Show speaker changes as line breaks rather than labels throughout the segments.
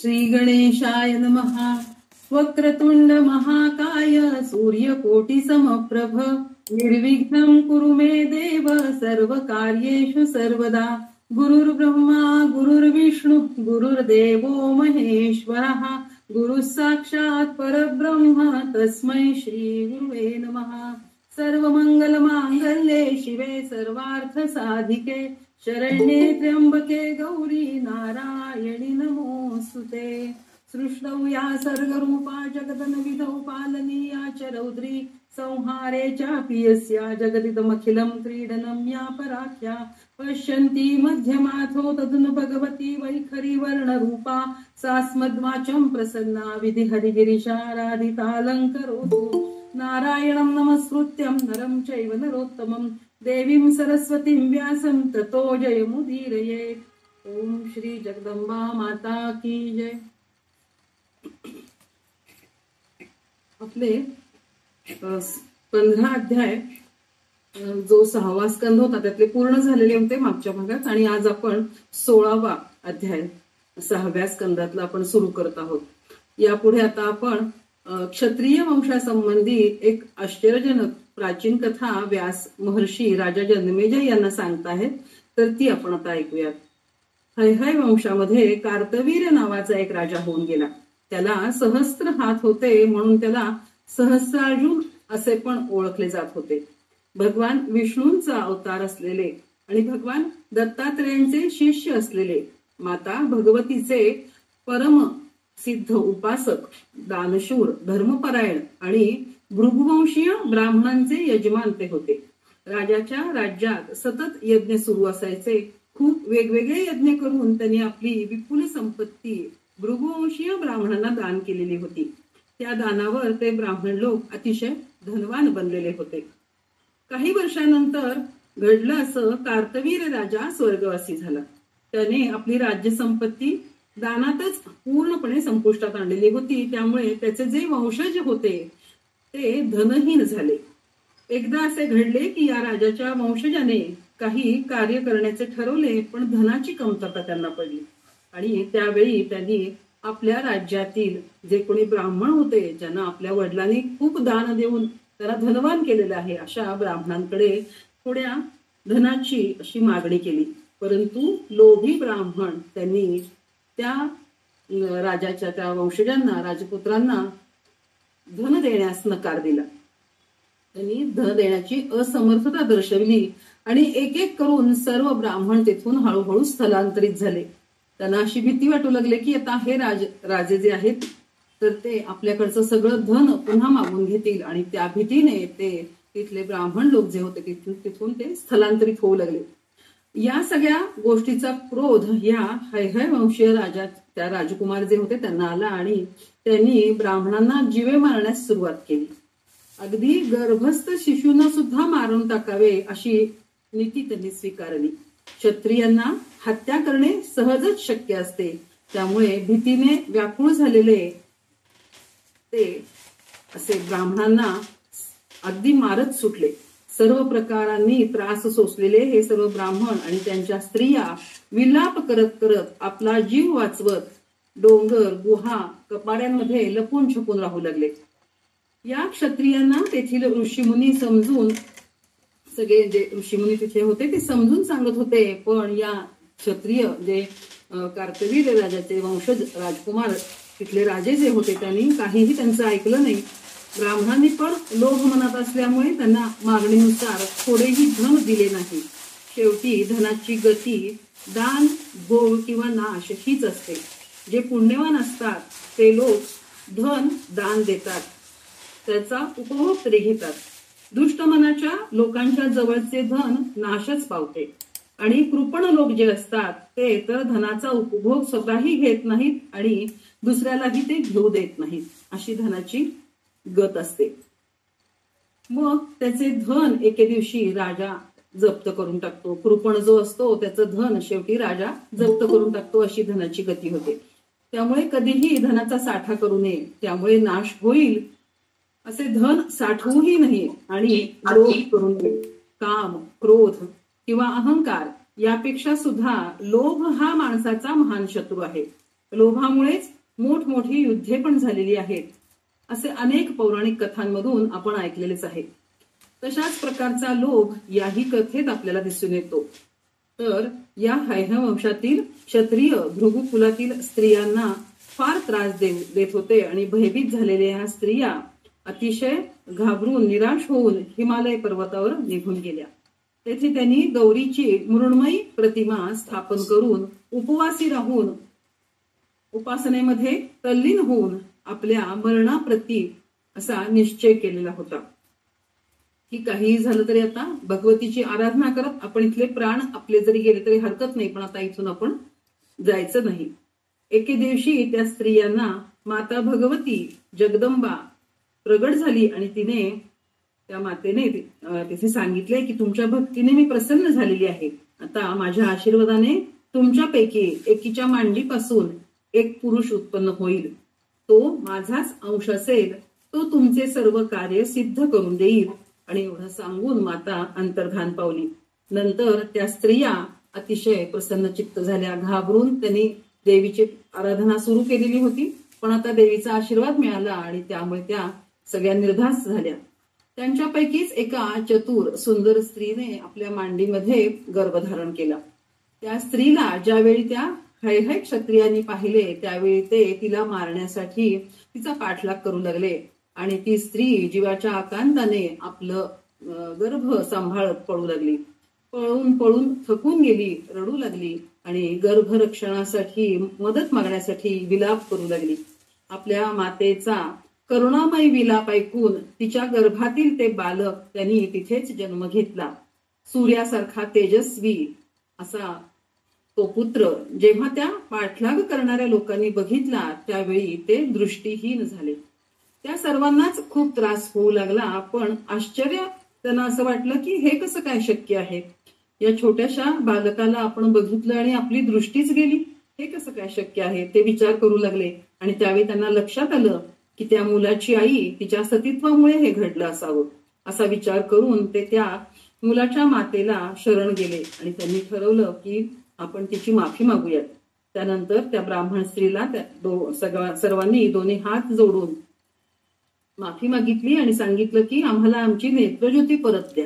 श्री गणेशाय नमः। वक्रतुंड महाकाय सूर्यकोटि समप्रभ निर्विघ्नं कुरु मे देव सर्वकार्येषु सर्वदा। गुरुर्ब्रह्मा गुरुर्विष्णु गुरुर्देवो महेश्वरः गुरुः साक्षात् परब्रह्म तस्मै श्री गुरुवे नमः। सर्वमंगलमांगल्ये शिवे सर्वार्थ साधिके शरण्ये त्र्यंबके गौरी नारायणी नमोस्तुते। सृष्टौ या सर्गरूपा जगदनविधौ पालनीया च रौद्री संहारे चापि यस्या जगदिदमखिलं क्रीडनं या पराख्या पश्यन्ति मध्यमाथो तदनु भगवती वैखरी वर्णरूपा सास्मद्वाचं प्रसन्ना विधिहरिगिरिशाराधितालङ्करोतु। नारायणं नमस्कृत्यं नरं चैव नरोत्तमं देवीं सरस्वतीं व्यासं ततो जयमुदीरयेत्। ओम श्री जगदंबा माता की जय। आपले 15 अध्याय जो 6वा स्कंद होता त्यातले पूर्ण झालेले होते मागच्या भागात, आणि आज आपण 16वा अध्याय 6व्या स्कंदातला आपण सुरू करत आहोत। यापुढे आता आपण क्षत्रिय वंशासंबंधी एक आश्चर्यजनक प्राचीन कथा व्यास महर्षी राजा जन्मेजय यांना सांगताहेत, तर ती आपण आता ऐकूयात। हैहय वंशामध्ये कार्तवीर्य नावाचा एक राजा होऊन गेला। त्याला सहस्त्र हात होते म्हणून त्याला सहस्रार्जुन असे पण ओळखले जात होते। भगवान विष्णूंचा अवतार असलेले आणि भगवान दत्तात्रेयांचे शिष्य असलेले, माता भगवतीचे परम सिद्ध उपासक, दानशूर, धर्मपरायण आणि भृगुवंशीय ब्राह्मणांचे यजमान ते होते। राजाच्या राज्यात सतत यज्ञ सुरू असायचे। खूप वेगवेगळे यज्ञ करून त्यांनी आपली विपुल संपत्ती भृगुवंशीय ब्राह्मणांना दान केलेली होती। त्या दानावर ते ब्राह्मण लोक अतिशय धनवान बनलेले होते। काही वर्षानंतर घडलं असं, कार्तवीर्य राजा स्वर्गवासी झाला। त्याने आपली राज्य संपत्ती दानातच पूर्णपणे संपुष्टात आणलेली होती। त्यामुळे त्याचे जे वंशज होते ते धनहीन झाले। एकदा असे घडले की या राजाच्या वंशजाने काही कार्य करण्याचे ठरवले, पण धनाची कमतरता त्यांना पडली आणि त्यावेळी त्यांनी आपल्या राज्यातील जे कोणी ब्राह्मण होते, ज्यांना आपल्या वडिलांनी खूप दान देऊन त्याला धनवान केलेलं आहे, अशा ब्राह्मणांकडे थोड्या धनाची अशी मागणी केली। परंतु लोभी ब्राह्मण त्यांनी त्या राजाच्या त्या वंशजांना, राजपुत्रांना धन देण्यास नकार दिला। त्यांनी धन देण्याची असमर्थता दर्शवली आणि एक एक करून सर्व ब्राह्मण तेथून हळूहळू स्थलांतरित झाले। त्यांना अशी भीती वाटू लागली की आता हे राजे जे आहेत तर ते आपल्याकडचं सगळं धन पुन्हा मागून घेतील, आणि त्या भीतीने ते तिथले ब्राह्मण लोक जे होते तिथून ते स्थलांतरित होऊ लागले। या सगळ्या गोष्टीचा क्रोध या हैहय वंशीय राजा, त्या राजकुमार जे होते त्यांना आला आणि त्यांनी ब्राह्मणांना जीवे मारण्यास सुरुवात केली। अगदी गर्भस्थ शिशूंना सुद्धा मारून टाकावे अशी नीती त्यांनी स्वीकारली। क्षत्रियांना हत्या करणे सहजच शक्य असते, त्यामुळे भीतीने व्याकुळ झालेले ते असे ब्राह्मणांना अगदी मारत सुटले। सर्व प्रकारांनी त्रास सोसलेले हे सर्व ब्राह्मण आणि त्यांच्या स्त्रिया विलाप करत करत आपला जीव वाचवत डोंगर, गुहा, कपाड्यांमध्ये लपून छपून राहू लागले। या क्षत्रियांना तेथील ऋषीमुनी समजून, सगळे जे ऋषीमुनी तिथे होते ते समजून सांगत होते, पण या क्षत्रिय जे कार्तवीर्य राजाचे वंशज राजकुमार, तिथले राजे जे होते त्यांनी काहीही त्यांचं ऐकलं नाही। ब्राह्मणांनी पण लोभ मनात असल्यामुळे त्यांना मागणीनुसार थोडेही धन दिले नाही। शेवटी धनाची गती दान, भोग किंवा नाश हीच असते। जे पुण्यवान असतात ते लोक धन दान देतात, त्याचा उपभोग तरी घेतात। दुष्ट मनाच्या लोकांच्या जवळचे धन नाशच पावते, आणि कृपण लोक जे असतात ते तर धनाचा उपभोग स्वतःही घेत नाहीत आणि दुसऱ्यालाही ते घेऊ देत नाहीत। अशी धनाची गत असते। मग त्याचे धन एके दिवशी राजा जप्त करून टाकतो। कृपण जो असतो त्याचं धन शेवटी राजा जप्त करून टाकतो, अशी धनाची गती होते। त्यामुळे कधीही धनाचा साठा करू नये, त्यामुळे नाश होईल असे धन साठवूही नाही आणि लोभ करू नये। काम, क्रोध किंवा अहंकार यापेक्षा सुद्धा लोभ हा माणसाचा महान शत्रू आहे। लोभामुळेच मोठमोठी युद्धे पण झालेली आहेत, असे अनेक पौराणिक कथांमधून आपण ऐकलेलेच आहे. तशाच प्रकारचा लोभ याही कथेत आपल्याला दिसून येतो. तर या हैहय वंशातील क्षत्रिय भृगु कुलातील स्त्रियांना फार त्रास देत होते आणि भयभीत झालेल्या ह्या स्त्रिया अतिशय घाबरून निराश होऊन हिमालय पर्वतावर निघून गेल्या. तेथे त्यांनी गौरीची मृण्मयी प्रतिमा स्थापन करून उपवासी राहून उपासनेमध्ये तल्लीन होऊन आपल्या मरणाप्रती असा निश्चय केलेला होता की काहीही झालं तरी आता भगवतीची आराधना करत आपण इथले प्राण आपले जरी गेले तरी हरकत नाही, पण आता इथून आपण जायचं नाही. एके दिवशी त्या स्त्रियांना माता भगवती जगदंबा प्रगट झाली आणि त्या मातेने तिथे सांगितले की तुमच्या भक्तीने मी प्रसन्न झालेली आहे. आता माझ्या आशीर्वादाने तुमच्यापैकी एकीच्या मांडीपासून एक पुरुष उत्पन्न होईल. तो माझाच अंश असेल. तो तुमचे सर्व कार्य सिद्ध करून देईल. आणि एवढं सांगून माता अंतर्धान पावली. नंतर त्या स्त्रिया अतिशय प्रसन्नचित्त झाल्या. घाबरून त्यांनी देवीची आराधना सुरू केलेली होती, पण आता देवीचा आशीर्वाद मिळाला आणि त्यामुळे त्या सगळ्या निर्धास्त झाल्या. त्यांच्यापैकीच एका चतुर सुंदर स्त्रीने आपल्या मांडीमध्ये गर्भधारण केला. त्या स्त्रीला ज्यावेळी त्या हैहय क्षत्रियांनी पाहिले त्यावेळी ते तिला मारण्यासाठी तिचा पाठलाग करू लागले आणि ती स्त्री जीवाच्या आकांताने आपलं गर्भ सांभाळत पळू लागली. पळून पळून थकून गेली, रडू लागली आणि गर्भरक्षणासाठी मदत मागण्यासाठी विलाप करू लागली. आपल्या मातेचा करुणामय विलाप ऐकून तिच्या गर्भातील ते बालक त्यांनी तिथेच जन्म घेतला. सूर्यासारखा तेजस्वी असा तो पुत्र जेव्हा त्या पाठलाग करणाऱ्या लोकांनी बघितला त्यावेळी ते दृष्टीहीन झाले. त्या सर्वांनाच खूप त्रास होऊ लागला, पण आश्चर्य त्यांना असं वाटलं की हे कसं काय शक्य आहे. या छोट्याशा बालकाला आपण बघितलं आणि आपली दृष्टीच गेली, हे कसं काय शक्य आहे ते विचार करू लागले. आणि त्यावेळी त्यांना लक्षात आलं की त्या मुलाची आई तिच्या सतीत्वामुळे हे घडलं असावं. असा विचार करून ते त्या मुलाच्या मातेला शरण गेले आणि त्यांनी ठरवलं की आपण तिची माफी मागूयात. त्यानंतर त्या ब्राह्मण स्त्रीला सर्वांनी दोन्ही हात जोडून माफी मागितली आणि सांगितलं की आम्हाला आमची नेत्रज्योती परत द्या,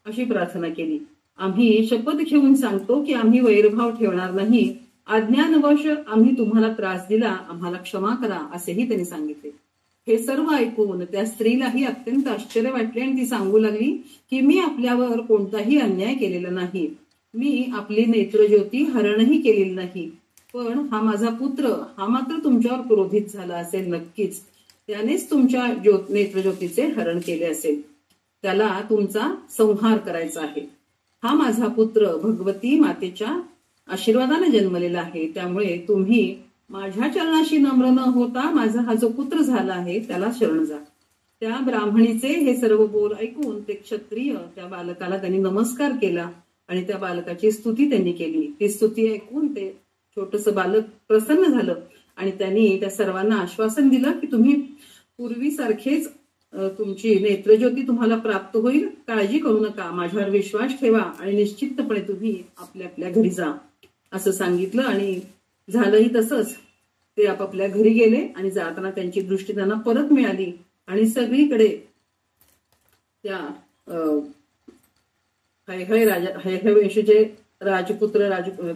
अशी प्रार्थना केली. आम्ही शपथ घेऊन सांगतो की आम्ही वैरभाव ठेवणार नाही. अज्ञानवश आम्ही तुम्हाला त्रास दिला, आम्हाला क्षमा करा, असेही त्यांनी सांगितले. हे सर्व ऐकून त्या स्त्रीलाही अत्यंत आश्चर्य वाटले आणि ती सांगू लागली की मी आपल्यावर कोणताही अन्याय केलेला नाही. मी आपली नेत्रज्योती हरणही केलेली नाही, पण हा माझा पुत्र हा मात्र तुमच्यावर क्रोधित झाला असेल नक्कीच. त्यानेच तुमच्या नेत्रज्योतीचे हरण केले असेल. त्याला तुमचा संहार करायचा आहे. हा माझा पुत्र भगवती मातेच्या आशीर्वादाने जन्मलेला आहे. त्यामुळे तुम्ही माझ्या चरणाशी नम्र न होता माझा हा जो पुत्र झाला आहे त्याला शरण जा. त्या ब्राह्मणीचे हे सर्व बोल ऐकून ते क्षत्रिय त्या बालकाला त्यांनी नमस्कार केला आणि त्या बालकाची स्तुती त्यांनी केली. ती स्तुती ऐकून ते छोटंसं बालक प्रसन्न झालं आणि त्यांनी त्या सर्वांना आश्वासन दिलं की तुम्ही पूर्वीसारखेच तुमची नेत्रज्योती तुम्हाला प्राप्त होईल. काळजी करू नका, माझ्यावर विश्वास ठेवा आणि निश्चितपणे तुम्ही आपल्या आपल्या घरी जा, असं सांगितलं. आणि झालंही तसंच. ते आपापल्या घरी गेले आणि जाताना त्यांची दृष्टी त्यांना परत मिळाली आणि सगळीकडे त्या हैहय वंशीचे राजपुत्र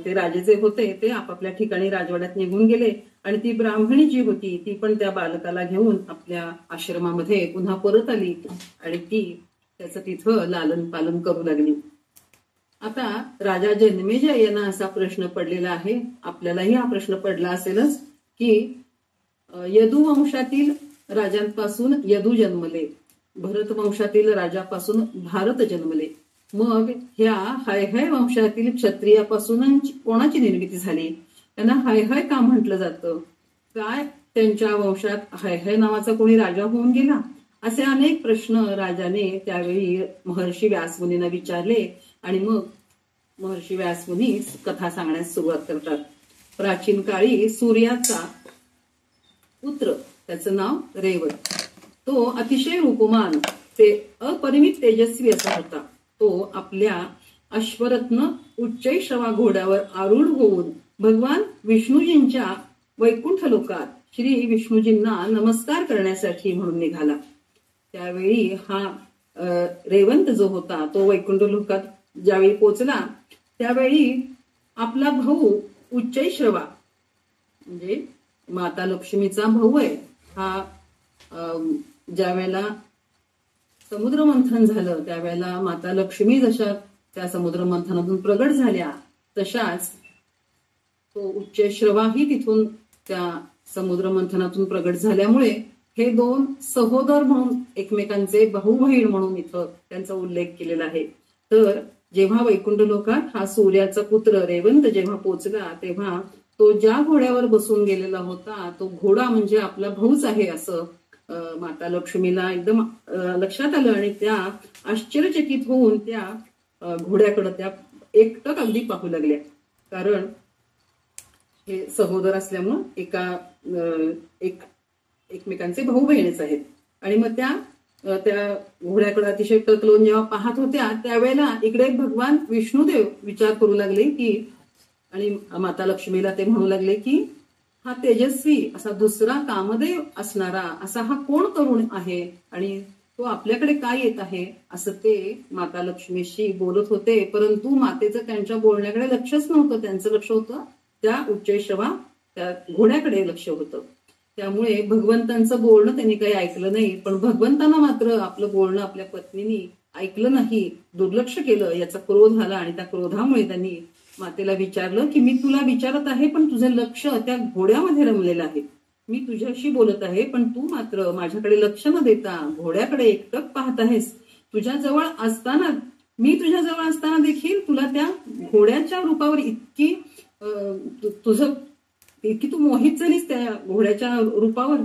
ते राजे जे होते ते आपापल्या ठिकाणी राजवाड्यात निघून गेले आणि ती ब्राह्मणी जी होती ती पण त्या बालकाला घेऊन आपल्या आश्रमामध्ये पुन्हा परत आली आणि ती त्याचं तिथं लालन पालन करू लागली. आता राजा जन्मेजय यांना असा प्रश्न पडलेला आहे, आपल्यालाही हा प्रश्न पडला असेलच की यदु वंशातील राजांपासून यदु जन्मले, भरत वंशातील राजापासून भारत जन्मले. मग ह्या हैहय वंशातील क्षत्रियापासून कोणाची निर्मिती झाली, त्यांना हैहय का म्हटलं जातं, काय त्यांच्या वंशात हैहय नावाचा कोणी राजा होऊन गेला, असे अनेक प्रश्न राजाने त्यावेळी महर्षी व्यासमुनींना विचारले. आणि मग महर्षी व्यासमुनी कथा सांगण्यास सुरुवात करतात. प्राचीन काळी सूर्याचा पुत्र, त्याचं नाव रेवत, तो अतिशय रूपमान ते अपरिमित तेजस्वी असा होता. तो आपल्या अश्वरत्न उच्चैश्रवा घोड्यावर आरूढ होऊन भगवान विष्णूजींच्या वैकुंठ लोकात श्री विष्णूजींना नमस्कार करण्यासाठी म्हणून निघाला. त्यावेळी हा रेवंत जो होता तो वैकुंठ लोकात ज्यावेळी पोचला त्यावेळी आपला भाऊ उच्चैश्रवा म्हणजे माता लक्ष्मीचा भाऊ आहे हा ज्या वेळेला समुद्र मंथन झालं त्यावेळेला माता लक्ष्मी जशा त्या समुद्र मंथनातून प्रगट झाल्या तशाच तो उच्चैश्रवाही तिथून त्या समुद्र मंथनातून प्रगट झाल्यामुळे हे दोन सहोदर म्हणून एकमेकांचे भाऊ बहीण म्हणून इथं त्यांचा उल्लेख केलेला आहे. तर जेव्हा वैकुंठ लोकात हा सूर्याचा पुत्र रेवंत जेव्हा पोचला तेव्हा तो ज्या घोड्यावर बसून गेलेला होता तो घोडा म्हणजे आपला भाऊच आहे असं माता लक्ष्मीला एकदम लक्षात आलं आणि त्या आश्चर्यचकित होऊन त्या घोड्याकडे त्या एकटक अगदी पाहू लागल्या. कारण हे सहोदर असल्यामुळं एकमेकांचे भाऊ बहिणीच आहेत. आणि मग त्या घोड्याकडे अतिशय टकलून जेव्हा पाहत होत्या त्यावेळेला इकडे भगवान विष्णुदेव विचार करू लागले की आणि माता लक्ष्मीला ते म्हणू लागले की हा तेजस्वी असा दुसरा कामदेव असणारा असा हा कोण तरुण आहे आणि तो आपल्याकडे काय येत आहे असं ते माता लक्ष्मीशी बोलत होते. परंतु मातेचं त्यांच्या बोलण्याकडे लक्षच नव्हतं. त्यांचं लक्ष होतं त्या उच्चैश्रवा त्या घोड्याकडे लक्ष होतं. त्यामुळे भगवंतांचं बोलणं त्यांनी काही ऐकलं नाही. पण भगवंतांना मात्र आपलं बोलणं आपल्या पत्नीने ऐकलं नाही, दुर्लक्ष केलं. याचा क्रोध आला आणि त्या क्रोधामुळे त्यांनी मातेला विचारलं की मी तुला विचारत आहे पण तुझं लक्ष त्या घोड्यामध्ये रमलेलं आहे. मी तुझ्याशी बोलत आहे पण तू मात्र माझ्याकडे लक्ष न देता घोड्याकडे एकटक पाहत आहेस. मी तुझ्या जवळ असताना देखील तुला त्या घोड्याच्या रूपावर इतकी तू मोहित झालीस त्या घोड्याच्या रूपावर.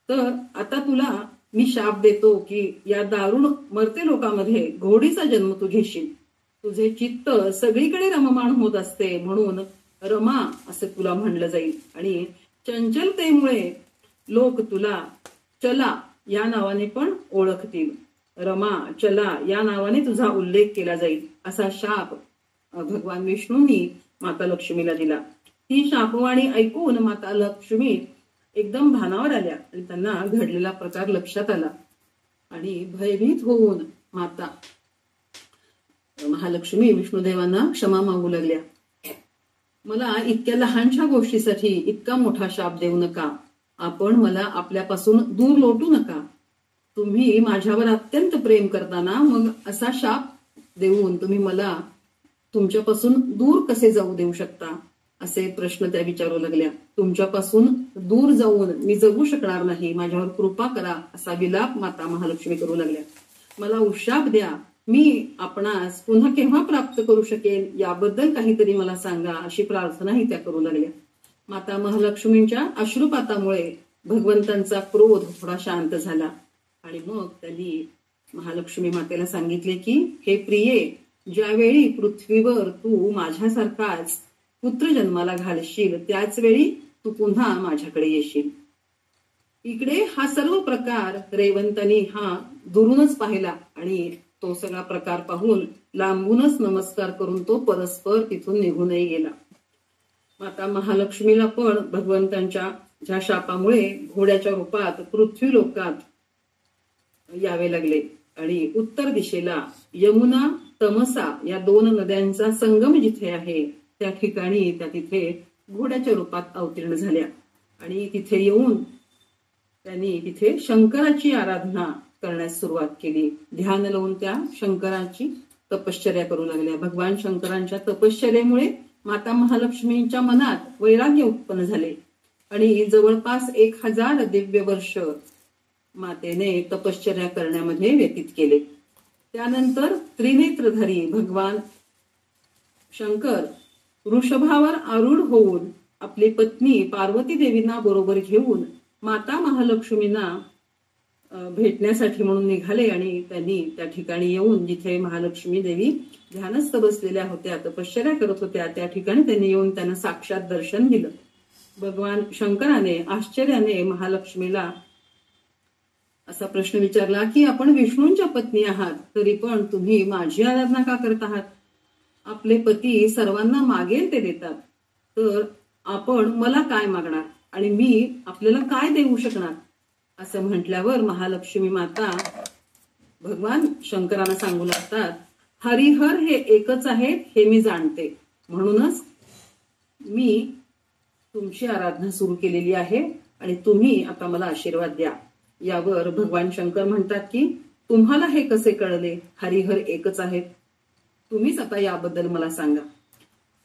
तर आता तुला मी शाप देतो की या दारुण मरते लोकांमध्ये घोडीचा जन्म तू घेशील. तुझे चित्त सगळीकडे रममाण होत असते म्हणून रमा असं तुला म्हणलं जाईल आणि चंचलतेमुळे लोक तुला चला या नावाने पण ओळखतील. रमा चला या नावाने तुझा उल्लेख केला जाईल असा शाप भगवान विष्णूंनी माता लक्ष्मीला दिला. ही शापवाणी ऐकून माता लक्ष्मी एकदम भानावर आल्या आणि त्यांना घडलेला प्रकार लक्षात आला आणि भयभीत होऊन माता महालक्ष्मी विष्णुदेवांना क्षमा मागू लागल्या. मला इतक्या लहानशा गोष्टीसाठी इतका मोठा शाप देऊ नका. आपण मला आपल्यापासून दूर लोटू नका. तुम्ही माझ्यावर अत्यंत प्रेम करताना मग असा शाप देऊन तुम्ही मला तुमच्यापासून दूर कसे जाऊ देऊ शकता असे प्रश्न त्या विचारू लागल्या. तुमच्यापासून दूर जाऊन मी जगू शकणार नाही, माझ्यावर कृपा करा असा विलाप माता महालक्ष्मी करू लागल्या. मला उशाप द्या, मी आपणास पुन्हा केव्हा प्राप्त करू शकेन याबद्दल काहीतरी मला सांगा अशी प्रार्थनाही त्या करू लागल्या. माता महालक्ष्मींच्या अश्रुपातामुळे भगवंतांचा क्रोध थोडा शांत झाला आणि मग त्यांनी महालक्ष्मी मातेला सांगितले की हे प्रिये, ज्यावेळी पृथ्वीवर तू माझ्यासारखाच पुत्र जन्माला घालशील त्याच वेळी तू पुन्हा माझ्याकडे येशील. इकडे हा सर्व प्रकार रेवंतांनी हा दुरूनच पाहिला आणि तो सगळा प्रकार पाहून लांबूनच नमस्कार करून तो परस्पर तिथून निघूनही गेला. माता महालक्ष्मीला पण भगवंतांच्या ज्या शापामुळे घोड्याच्या रूपात पृथ्वी लोकात यावे लागले आणि उत्तर दिशेला यमुना तमसा या दोन नद्यांचा संगम जिथे आहे त्या ठिकाणी त्या तिथे घोड्याच्या रूपात अवतीर्ण झाल्या आणि तिथे येऊन त्यांनी तिथे शंकराची आराधना करण्यास सुरुवात केली. ध्यान लावून त्या शंकराची तपश्चर्या करू लागल्या. भगवान शंकरांच्या तपश्चर्येमुळे माता महालक्ष्मींच्या मनात वैराग्य उत्पन्न झाले आणि जवळपास 1000 दिव्य वर्ष मातेने तपश्चर्या करण्यामध्ये व्यतीत केले. त्यानंतर त्रिनेत्रधारी भगवान शंकर वृषभावर आरूढ होऊन आपली पत्नी पार्वती देवींना बरोबर घेऊन माता महालक्ष्मींना भेटण्यासाठी म्हणून निघाले आणि त्यांनी त्या ठिकाणी येऊन जिथे महालक्ष्मी देवी ध्यानस्थ बसलेल्या होत्या, तपश्चर्या करत होत्या, त्या ठिकाणी त्यांनी येऊन त्यांना साक्षात दर्शन दिलं. भगवान शंकराने आश्चर्याने महालक्ष्मीला असा प्रश्न विचारला की आपण विष्णूंच्या पत्नी आहात तरी पण तुम्ही माझी आराधना का करत आहात? आपले पती सर्वांना मागेल ते देतात, तर आपण मला काय मागणार? आणि मी आपल्याला काय देऊ शकणार असं म्हटल्यावर महालक्ष्मी माता भगवान शंकरांना सांगू लागतात, हरिहर हे एकच आहेत हे मी जाणते, म्हणूनच मी तुमची आराधना सुरू केलेली आहे आणि तुम्ही आता मला आशीर्वाद द्या. यावर भगवान शंकर म्हणतात की तुम्हाला हे कसे कळले, हरिहर एकच आहेत, तुम्हीच आता याबद्दल मला सांगा.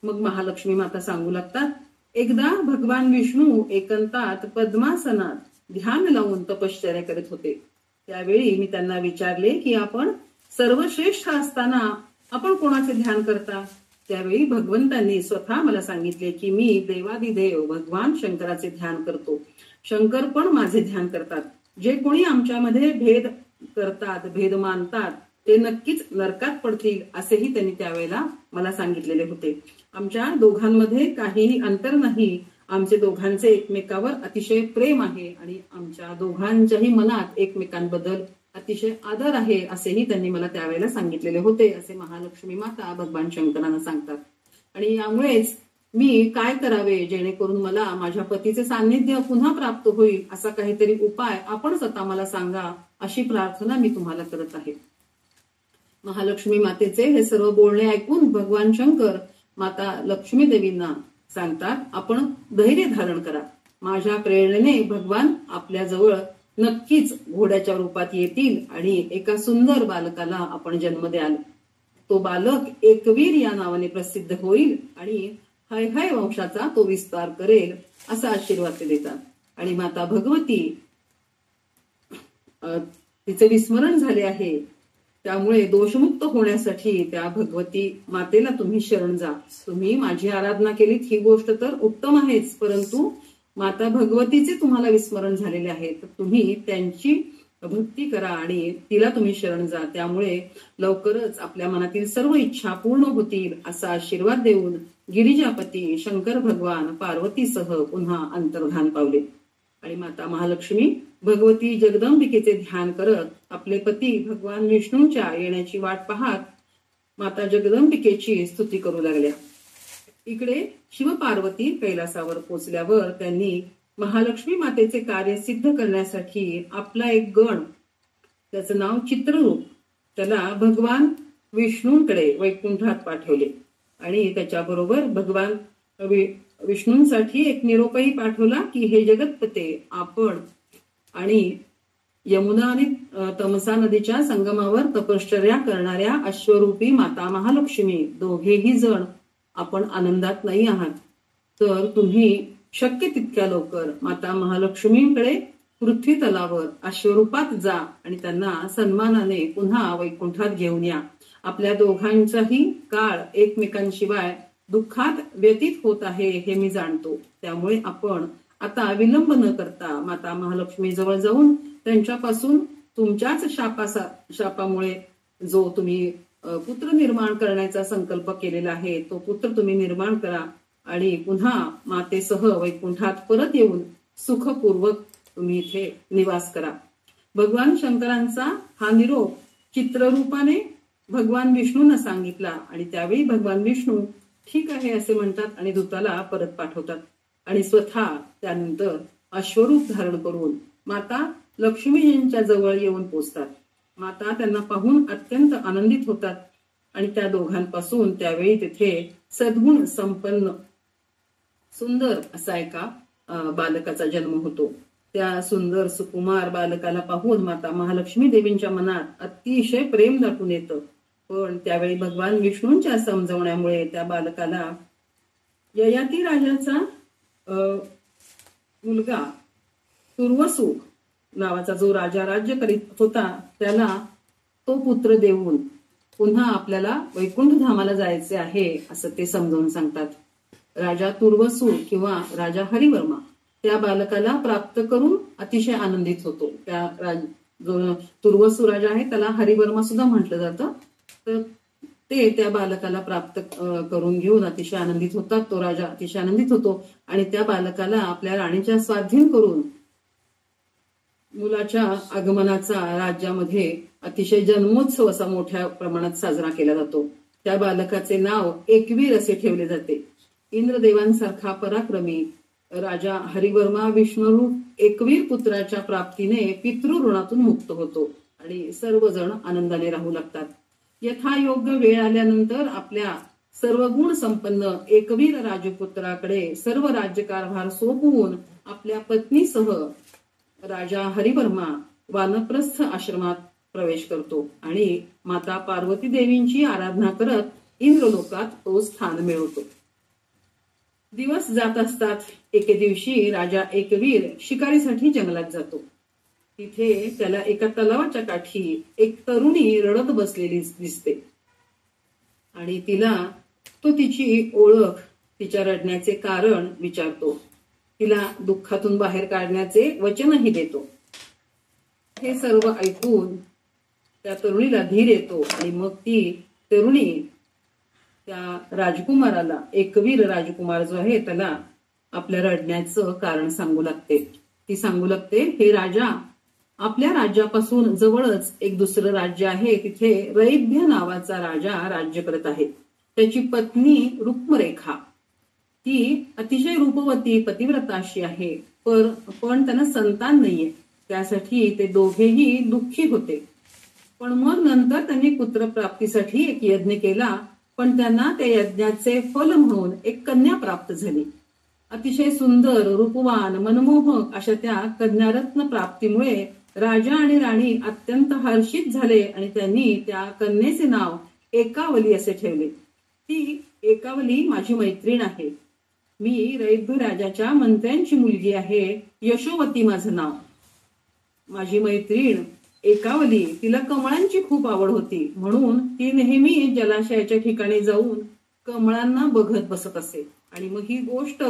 मग महालक्ष्मी माता सांगू लागतात, एकदा भगवान विष्णू एकांतात पद्मासनात ध्यान लावून तपश्चर्या करत होते. त्यावेळी मी त्यांना विचारले की आपण सर्वश्रेष्ठ असताना आपण कोणाचे ध्यान करता. त्यावेळी भगवंतांनी स्वतः मला सांगितले की मी देवादिदेव भगवान शंकराचे ध्यान करतो. शंकर पण माझे ध्यान करतात. जे कोणी आमच्यामध्ये भेद करतात, भेद मानतात, ते नक्कीच नरकात पडतील असेही त्यांनी त्यावेळेला मला सांगितलेले होते. आमच्या दोघांमध्ये काहीही अंतर नाही. आमचे दोघांचे एकमेकावर अतिशय प्रेम आहे आणि आमच्या दोघांच्याही मनात एकमेकांबद्दल अतिशय आदर आहे असेही त्यांनी मला त्यावेळेला सांगितलेले होते, असे महालक्ष्मी माता भगवान शंकरांना सांगतात. आणि यामुळेच मी काय करावे जेणेकरून मला माझ्या पतीचे सान्निध्य पुन्हा प्राप्त होईल असा काहीतरी उपाय आपणच आता मला सांगा, अशी प्रार्थना मी तुम्हाला करत आहे. महालक्ष्मी मातेचे हे सर्व बोलणे ऐकून भगवान शंकर माता लक्ष्मी देवींना सांगतात, आपण धैर्य धारण करा. माझ्या प्रेरणेने भगवान आपल्या जवळ नक्कीच घोड्याच्या रूपात येतील आणि एका सुंदर बालकाला आपण जन्म द्याल. तो बालक एकवीर या नावाने प्रसिद्ध होईल आणि हय वंशाचा तो विस्तार करेल असा आशीर्वाद ते देतात. आणि माता भगवती तिचे विस्मरण झाले आहे, त्यामुळे दोषमुक्त होण्यासाठी त्या भगवती मातेला तुम्ही शरण जा. तुम्ही माझी आराधना केलीत ही गोष्ट तर उत्तम आहेच, परंतु माता भगवतीचे तुम्हाला विस्मरण झालेले आहे, तर तुम्ही त्यांची भक्ती करा आणि तिला तुम्ही शरण जा. त्यामुळे लवकरच आपल्या मनातील सर्व इच्छा पूर्ण होतील असा आशीर्वाद देऊन गिरिजापती शंकर भगवान पार्वतीसह पुन्हा अंतर्धान पावले. आणि माता महालक्ष्मी भगवती जगदंबिकेचे ध्यान करत आपले पती भगवान विष्णूंच्या येण्याची वाट पाहत माता जगदंबिकेची स्तुती करू लागल्या. इकडे शिवपार्वती कैलासावर पोचल्यावर त्यांनी महालक्ष्मी मातेचे कार्य सिद्ध करण्यासाठी आपला एक गण, त्याचं नाव चित्ररूप, त्याला भगवान विष्णूंकडे वैकुंठात पाठवले आणि त्याच्याबरोबर भगवान विष्णूंसाठी एक निरोपही पाठवला की हे जगतपते, आपण आणि यमुना आणि तमसा नदीच्या संगमावर तपश्चर्या करणाऱ्या अश्वरूपी माता महालक्ष्मी दोघेही जण आपण आनंदात नाही आहात, तर तुम्ही शक्य तितक्या लवकर माता महालक्ष्मींकडे पृथ्वी तलावर अश्वरूपात जा आणि त्यांना सन्मानाने पुन्हा वैकुंठात घेऊन या. आपल्या दोघांचाही काळ एकमेकांशिवाय दुःखात व्यतीत होत आहे हे मी जाणतो, त्यामुळे आपण आता विलंब न करता माता महालक्ष्मी जवळ जाऊन त्यांच्यापासून तुमच्याच शापामुळे जो तुम्ही पुत्र निर्माण करण्याचा संकल्प केलेला आहे तो पुत्र तुम्ही निर्माण करा आणि पुन्हा मातेसह वैकुंठात परत येऊन सुखपूर्वक तुम्ही इथे निवास करा. भगवान शंकरांचा हा निरोप चित्ररूपाने भगवान विष्णूंना सांगितला आणि त्यावेळी भगवान विष्णू ठीक आहे असे म्हणतात आणि दूताला परत पाठवतात आणि स्वतः त्यानंतर अश्वरूप धारण करून माता लक्ष्मीजींच्या जवळ येऊन पोचतात. माता त्यांना पाहून अत्यंत आनंदित होतात आणि त्या दोघांपासून त्यावेळी तिथे सद्गुण संपन्न सुंदर असा एका बालकाचा जन्म होतो. त्या सुंदर सुकुमार बालकाला पाहून माता महालक्ष्मी देवींच्या मनात अतिशय प्रेम दाटून येतं. पण त्यावेळी भगवान विष्णूंच्या समजवण्यामुळे त्या बालकाला ययाती राजाचा मुलगा तुर्वसू नावाचा जो राजा राज्य करीत होता त्याला तो पुत्र देऊन पुन्हा आपल्याला वैकुंठ धामाला जायचे आहे असं ते समजावून सांगतात. राजा तुर्वसू किंवा राजा हरिवर्मा त्या बालकाला प्राप्त करून अतिशय आनंदित होतो. त्या जो तुर्वसू राजा आहे त्याला हरिवर्मा सुद्धा म्हटलं जातं. तर ते त्या बालकाला प्राप्त करून घेऊन अतिशय आनंदित होतात. तो राजा अतिशय आनंदित होतो आणि त्या बालकाला आपल्या राणीच्या स्वाधीन करून मुलाच्या आगमनाचा राज्यामध्ये अतिशय जन्मोत्सव असा मोठ्या प्रमाणात साजरा केला जातो. त्या बालकाचे नाव एकवीर असे ठेवले जाते. इंद्रदेवांसारखा पराक्रमी राजा हरिवर्मा विष्णुरूप एकवीर पुत्राच्या प्राप्तीने पितृऋणातून मुक्त होतो आणि सर्वजण आनंदाने राहू लागतात. यथायोग्य वेळ आल्यानंतर आपल्या सर्व गुण संपन्न एकवीर राजपुत्राकडे सर्व राज्यकारभार सोपवून आपल्या पत्नीसह राजा हरिवर्मा वानप्रस्थ आश्रमात प्रवेश करतो आणि माता पार्वती देवींची आराधना करत इंद्रलोकात तो स्थान मिळवतो. दिवस जात असतात. एके दिवशी राजा एकवीर शिकारीसाठी जंगलात जातो. तिथे त्याला एका तलावाच्या काठी एक तरुणी रडत बसलेली दिसते आणि तिला तो तिची ओळख, तिच्या रडण्याचे कारण विचारतो. तिला दुःखातून बाहेर काढण्याचे वचनही देतो. हे सर्व ऐकून त्या तरुणीला धीर येतो आणि मग ती तरुणी त्या राजकुमाराला, एकवीर राजकुमार जो आहे त्याला आपल्या रडण्याचं कारण सांगू लागते. ती सांगू लागते, हे राजा, आपल्या राज्यापासून जवळच एक दुसरं राज्य आहे. तिथे रैभ्य नावाचा राजा राज्य करत आहे. त्याची पत्नी रुक्मरेखा, ती अतिशय रूपवती पतिव्रता अशी आहे, पण त्यांना संतान नाहीये. त्यासाठी ते दोघेही दुःखी होते. पण मग नंतर त्यांनी पुत्रप्राप्तीसाठी एक यज्ञ केला, पण त्यांना त्या यज्ञाचे फल म्हणून एक कन्या प्राप्त झाली. अतिशय सुंदर, रूपवान, मनमोहक अशा त्या कन्यारत्न प्राप्तीमुळे राजा आणि राणी अत्यंत हर्षित झाले आणि त्यांनी त्या कन्येचे नाव एकावली असे ठेवले. ती एकावली माझी मैत्रीण आहे. मी रैभ्य राजाच्या मंत्र्यांची मुलगी आहे. यशोवती माझं नाव. माझी मैत्रीण एकावली, तिला कमळांची खूप आवड होती, म्हणून ती नेहमी जलाशयाच्या ठिकाणी जाऊन कमळांना बघत बसत असे. आणि मग ही गोष्ट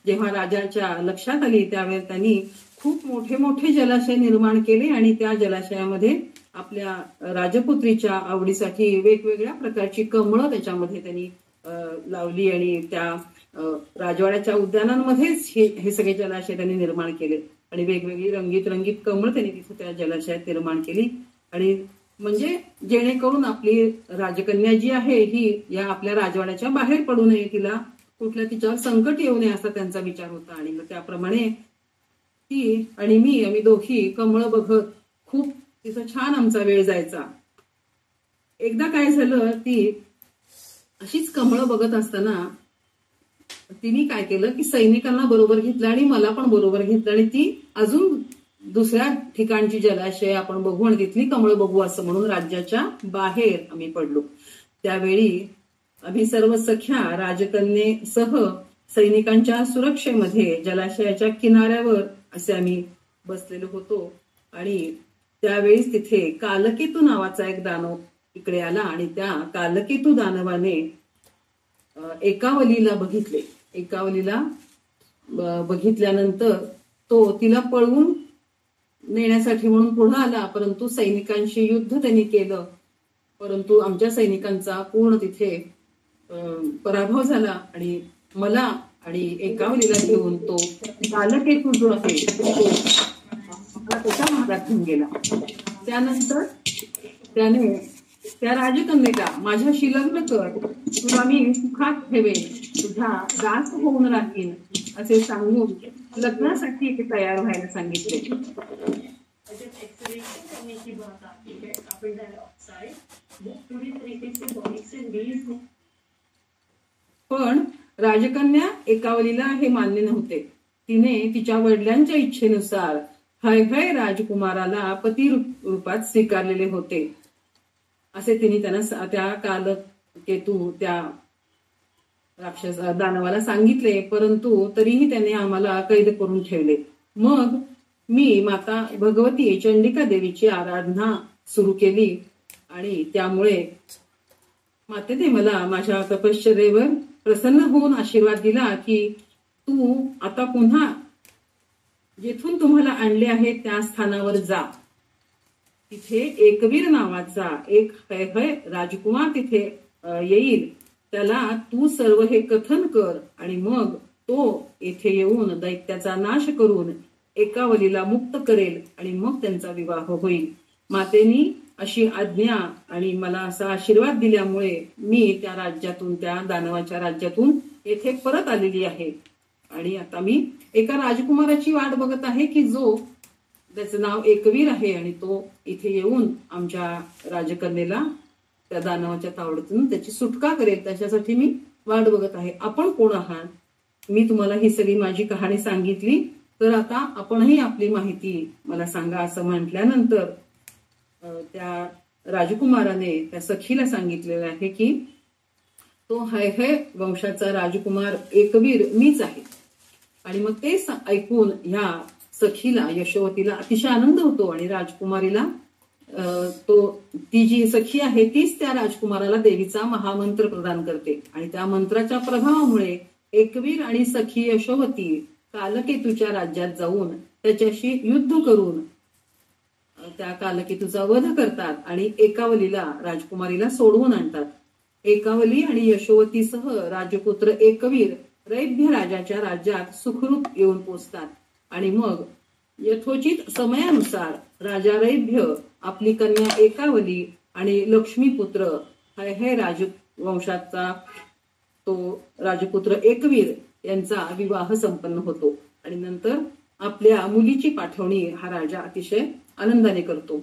जेव्हा राजाच्या लक्षात आली त्यावेळेस त्यांनी खूप मोठे मोठे जलाशय निर्माण केले आणि त्या जलाशयामध्ये आपल्या राजपुत्रीच्या आवडीसाठी वेगवेगळ्या प्रकारची कमळं त्याच्यामध्ये त्यांनी लावली आणि त्या राजवाड्याच्या उद्यानांमध्येच हे सगळे जलाशय त्यांनी निर्माण केले आणि वेगवेगळी रंगीत रंगीत कमळ त्यांनी तिथे त्या जलाशयात निर्माण केली. आणि म्हणजे जेणेकरून आपली राजकन्या जी आहे ही या आपल्या राजवाड्याच्या बाहेर पडू नये, तिला कुठल्या तिच्यावर संकट येऊ नये असा त्यांचा विचार होता. आणि मग त्याप्रमाणे ती आणि आम्ही दोघी कमळ बघत खूप तिथं छान आमचा वेळ जायचा. एकदा काय झालं, ती अशीच कमळ बघत असताना तिने काय केलं की सैनिकांना बरोबर घेतलं आणि मला पण बरोबर घेतलं आणि ती अजून दुसऱ्या ठिकाणची जलाशय आपण बघू आणि तिथली कमळ बघू असं म्हणून राज्याच्या बाहेर आम्ही पडलो. त्यावेळी आम्ही सर्व सख्या राजकन्येसह सैनिकांच्या सुरक्षेमध्ये जलाशयाच्या किनाऱ्यावर असे आम्ही बसलेलो होतो. आणि त्यावेळीस तिथे कालकेतू नावाचा एक दानव इकडे आला आणि त्या कालकेतू दानवाने एकावलीला बघितले. एकावलीला बघितल्यानंतर तो तिला पळवून नेण्यासाठी म्हणून पुढे आला, परंतु सैनिकांशी युद्ध त्यांनी केलं, परंतु आमच्या सैनिकांचा पूर्ण तिथे पराभव झाला आणि मला आणि एकावलीला घेऊन तो कालकेतू जो आहे त्याच्या महारात घेऊन गेला. त्यानंतर त्याने त्या राजकन्येला माझ्याशी लग्न कर, तुला मी सुखात ठेवेन, तुझा दास होऊन राहीन असे सांगून लग्नासाठी ते तयार व्हायला सांगितले. पण राजकन्या एकावलीला हे मान्य नव्हते. तिने तिच्या वडिलांच्या इच्छेनुसार हय राजकुमाराला पती रूपात स्वीकारलेले होते असे तिने त्यांना त्या कालकेतू त्या राक्षस दानवाला सांगितले, परंतु तरीही त्याने आम्हाला कैद करून ठेवले. मग मी माता भगवती चंडिका देवीची आराधना सुरू केली आणि त्यामुळे मातेने मला माझ्या तपश्चर्येवर प्रसन्न होऊन आशीर्वाद दिला की तू आता पुन्हा जेथून तुम्हाला आणले आहे त्या स्थानावर जा. तिथे एकवीर नावाचा एक हय राजकुमार तिथे येईल, त्याला तू सर्व हे कथन कर आणि मग तो येथे येऊन दैत्याचा नाश करून एकावलीला मुक्त करेल आणि मग त्यांचा विवाह होईल. मातेनी अशी आज्ञा आणि मला असा आशीर्वाद दिल्यामुळे मी त्या राज्यातून, त्या दानवाच्या राज्यातून येथे परत आलेली आहे. आणि आता मी एका राजकुमाराची वाट बघत आहे की जो त्याचं नाव एकवीर आहे आणि तो इथे येऊन आमच्या राजकन्येला त्या दानवाच्या तावडीतून त्याची सुटका करेल, त्याच्यासाठी मी वाट बघत आहे. आपण कोण आहात? मी तुम्हाला ही सगळी माझी कहाणी सांगितली, तर आता आपणही आपली माहिती मला सांगा असं म्हटल्यानंतर त्या राजकुमाराने त्या सखीला सांगितलेलं आहे की तो है वंशाचा राजकुमार एकवीर मीच आहे. आणि मग ते ऐकून ह्या सखीला यशोवतीला अतिशय आनंद होतो आणि राजकुमारीला ती जी सखी आहे तीच त्या राजकुमाराला देवीचा महामंत्र प्रदान करते आणि त्या मंत्राच्या प्रभावामुळे एकवीर आणि सखी यशोवती कालकेतूच्या राज्यात जाऊन त्याच्याशी युद्ध करून त्या कालकेतूचा वध करतात आणि एकावलीला राजकुमारीला सोडवून आणतात. एकावली आणि यशोवतीसह राजपुत्र एकवीर रैभ्य राजाच्या राज्यात सुखरूप येऊन पोचतात आणि मग यथोचित समयानुसार राजा रैभ्य आपली कन्या एकावली आणि लक्ष्मीपुत्र हे राजवंशाचा तो राजपुत्र एकवीर यांचा विवाह संपन्न होतो आणि नंतर आपल्या मुलीची पाठवणी हा राजा अतिशय आनंदाने करतो.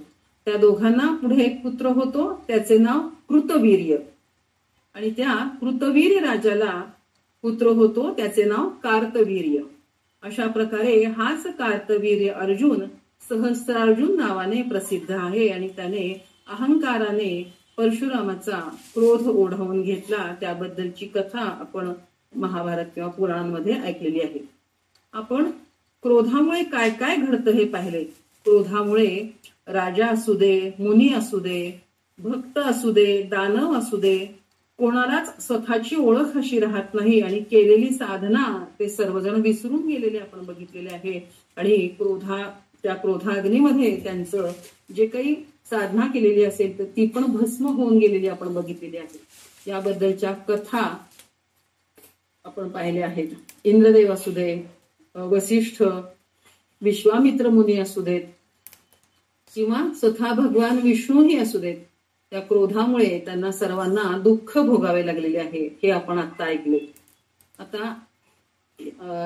त्या दोघांना पुढे एक पुत्र होतो, त्याचे नाव कृतवीर्य आणि त्या कृतवीर्य राजाला पुत्र होतो, त्याचे नाव कार्तवीर्य. अशा प्रकारे हाच कार्तवीर्य अर्जुन सहस्त्रार्जुन नावाने प्रसिद्ध आहे आणि त्याने अहंकाराने परशुरामाचा क्रोध ओढावून घेतला, त्याबद्दलची कथा आपण महाभारत किंवा पुराणांमध्ये ऐकलेली आहे. आपण क्रोधामुळे काय काय घडतं हे पाहिले. क्रोधामुळे राजा असू दे, मुनी असू दे, भक्त असू दे, दानव असू दे, कोणालाच स्वतःची ओळख अशी राहत नाही आणि केलेली साधना ते सर्वजण विसरून गेलेले आपण बघितलेले आहे आणि त्या क्रोधाग्नीमध्ये त्यांचं जे काही साधना केलेली असेल तर ती पण भस्म होऊन गेलेली आपण बघितलेली आहे. याबद्दलच्या कथा आपण पाहिल्या आहेत. इंद्रदेव असू दे, वसिष्ठ, विश्वामित्र मुनी असू देत किंवा स्वतः भगवान विष्णूही असू देत, त्या क्रोधामुळे त्यांना सर्वांना दुःख भोगावे लागलेले आहे, हे आपण आता ऐकले. आता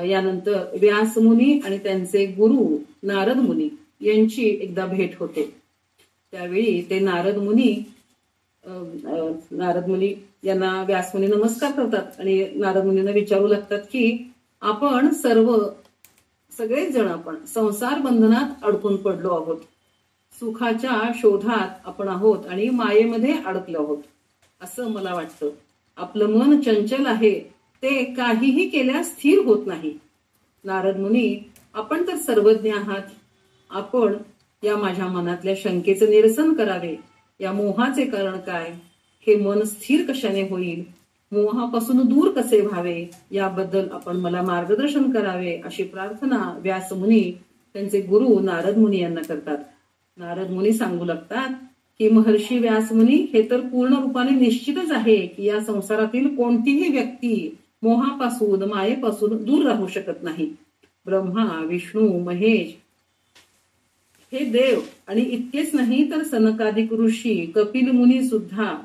यानंतर व्यास मुनी आणि त्यांचे गुरु नारद मुनी यांची एकदा भेट होते. त्यावेळी ते नारद मुनी यांना व्यास मुनी नमस्कार करतात आणि नारद मुनींना विचारू लागतात की आपण सगळेच जण आपण संसार बंधनात अडकून पडलो आहोत, सुखाच्या शोधात आपण आहोत आणि मायेमध्ये अडकलो आहोत असं मला वाटतं. आपलं मन चंचल आहे, ते काहीही केल्यास स्थिर होत नाही. नारद मुनी, आपण तर सर्वज्ञ आहात, आपण या माझ्या मनातल्या शंकेचं निरसन करावे. या मोहाचे कारण काय, हे मन स्थिर कशाने होईल, मोहापासून दूर कसे व्हावे, याबद्दल आपण मला मार्गदर्शन करावे अशी प्रार्थना व्यास मुनी त्यांचे गुरु नारद मुनी यांना करतात. नारद मुनी सांगू लागतात की महर्षी व्यास मुनी, हे तर पूर्ण रूपाने निश्चितच आहे की या संसारातील कोणतीही व्यक्ती मोहापासून मायेपासून दूर राहू शकत नाही. ब्रह्मा, विष्णू, महेश हे देव आणि इतकेच नाही तर सनकादिक ऋषी, कपिल मुनी सुद्धा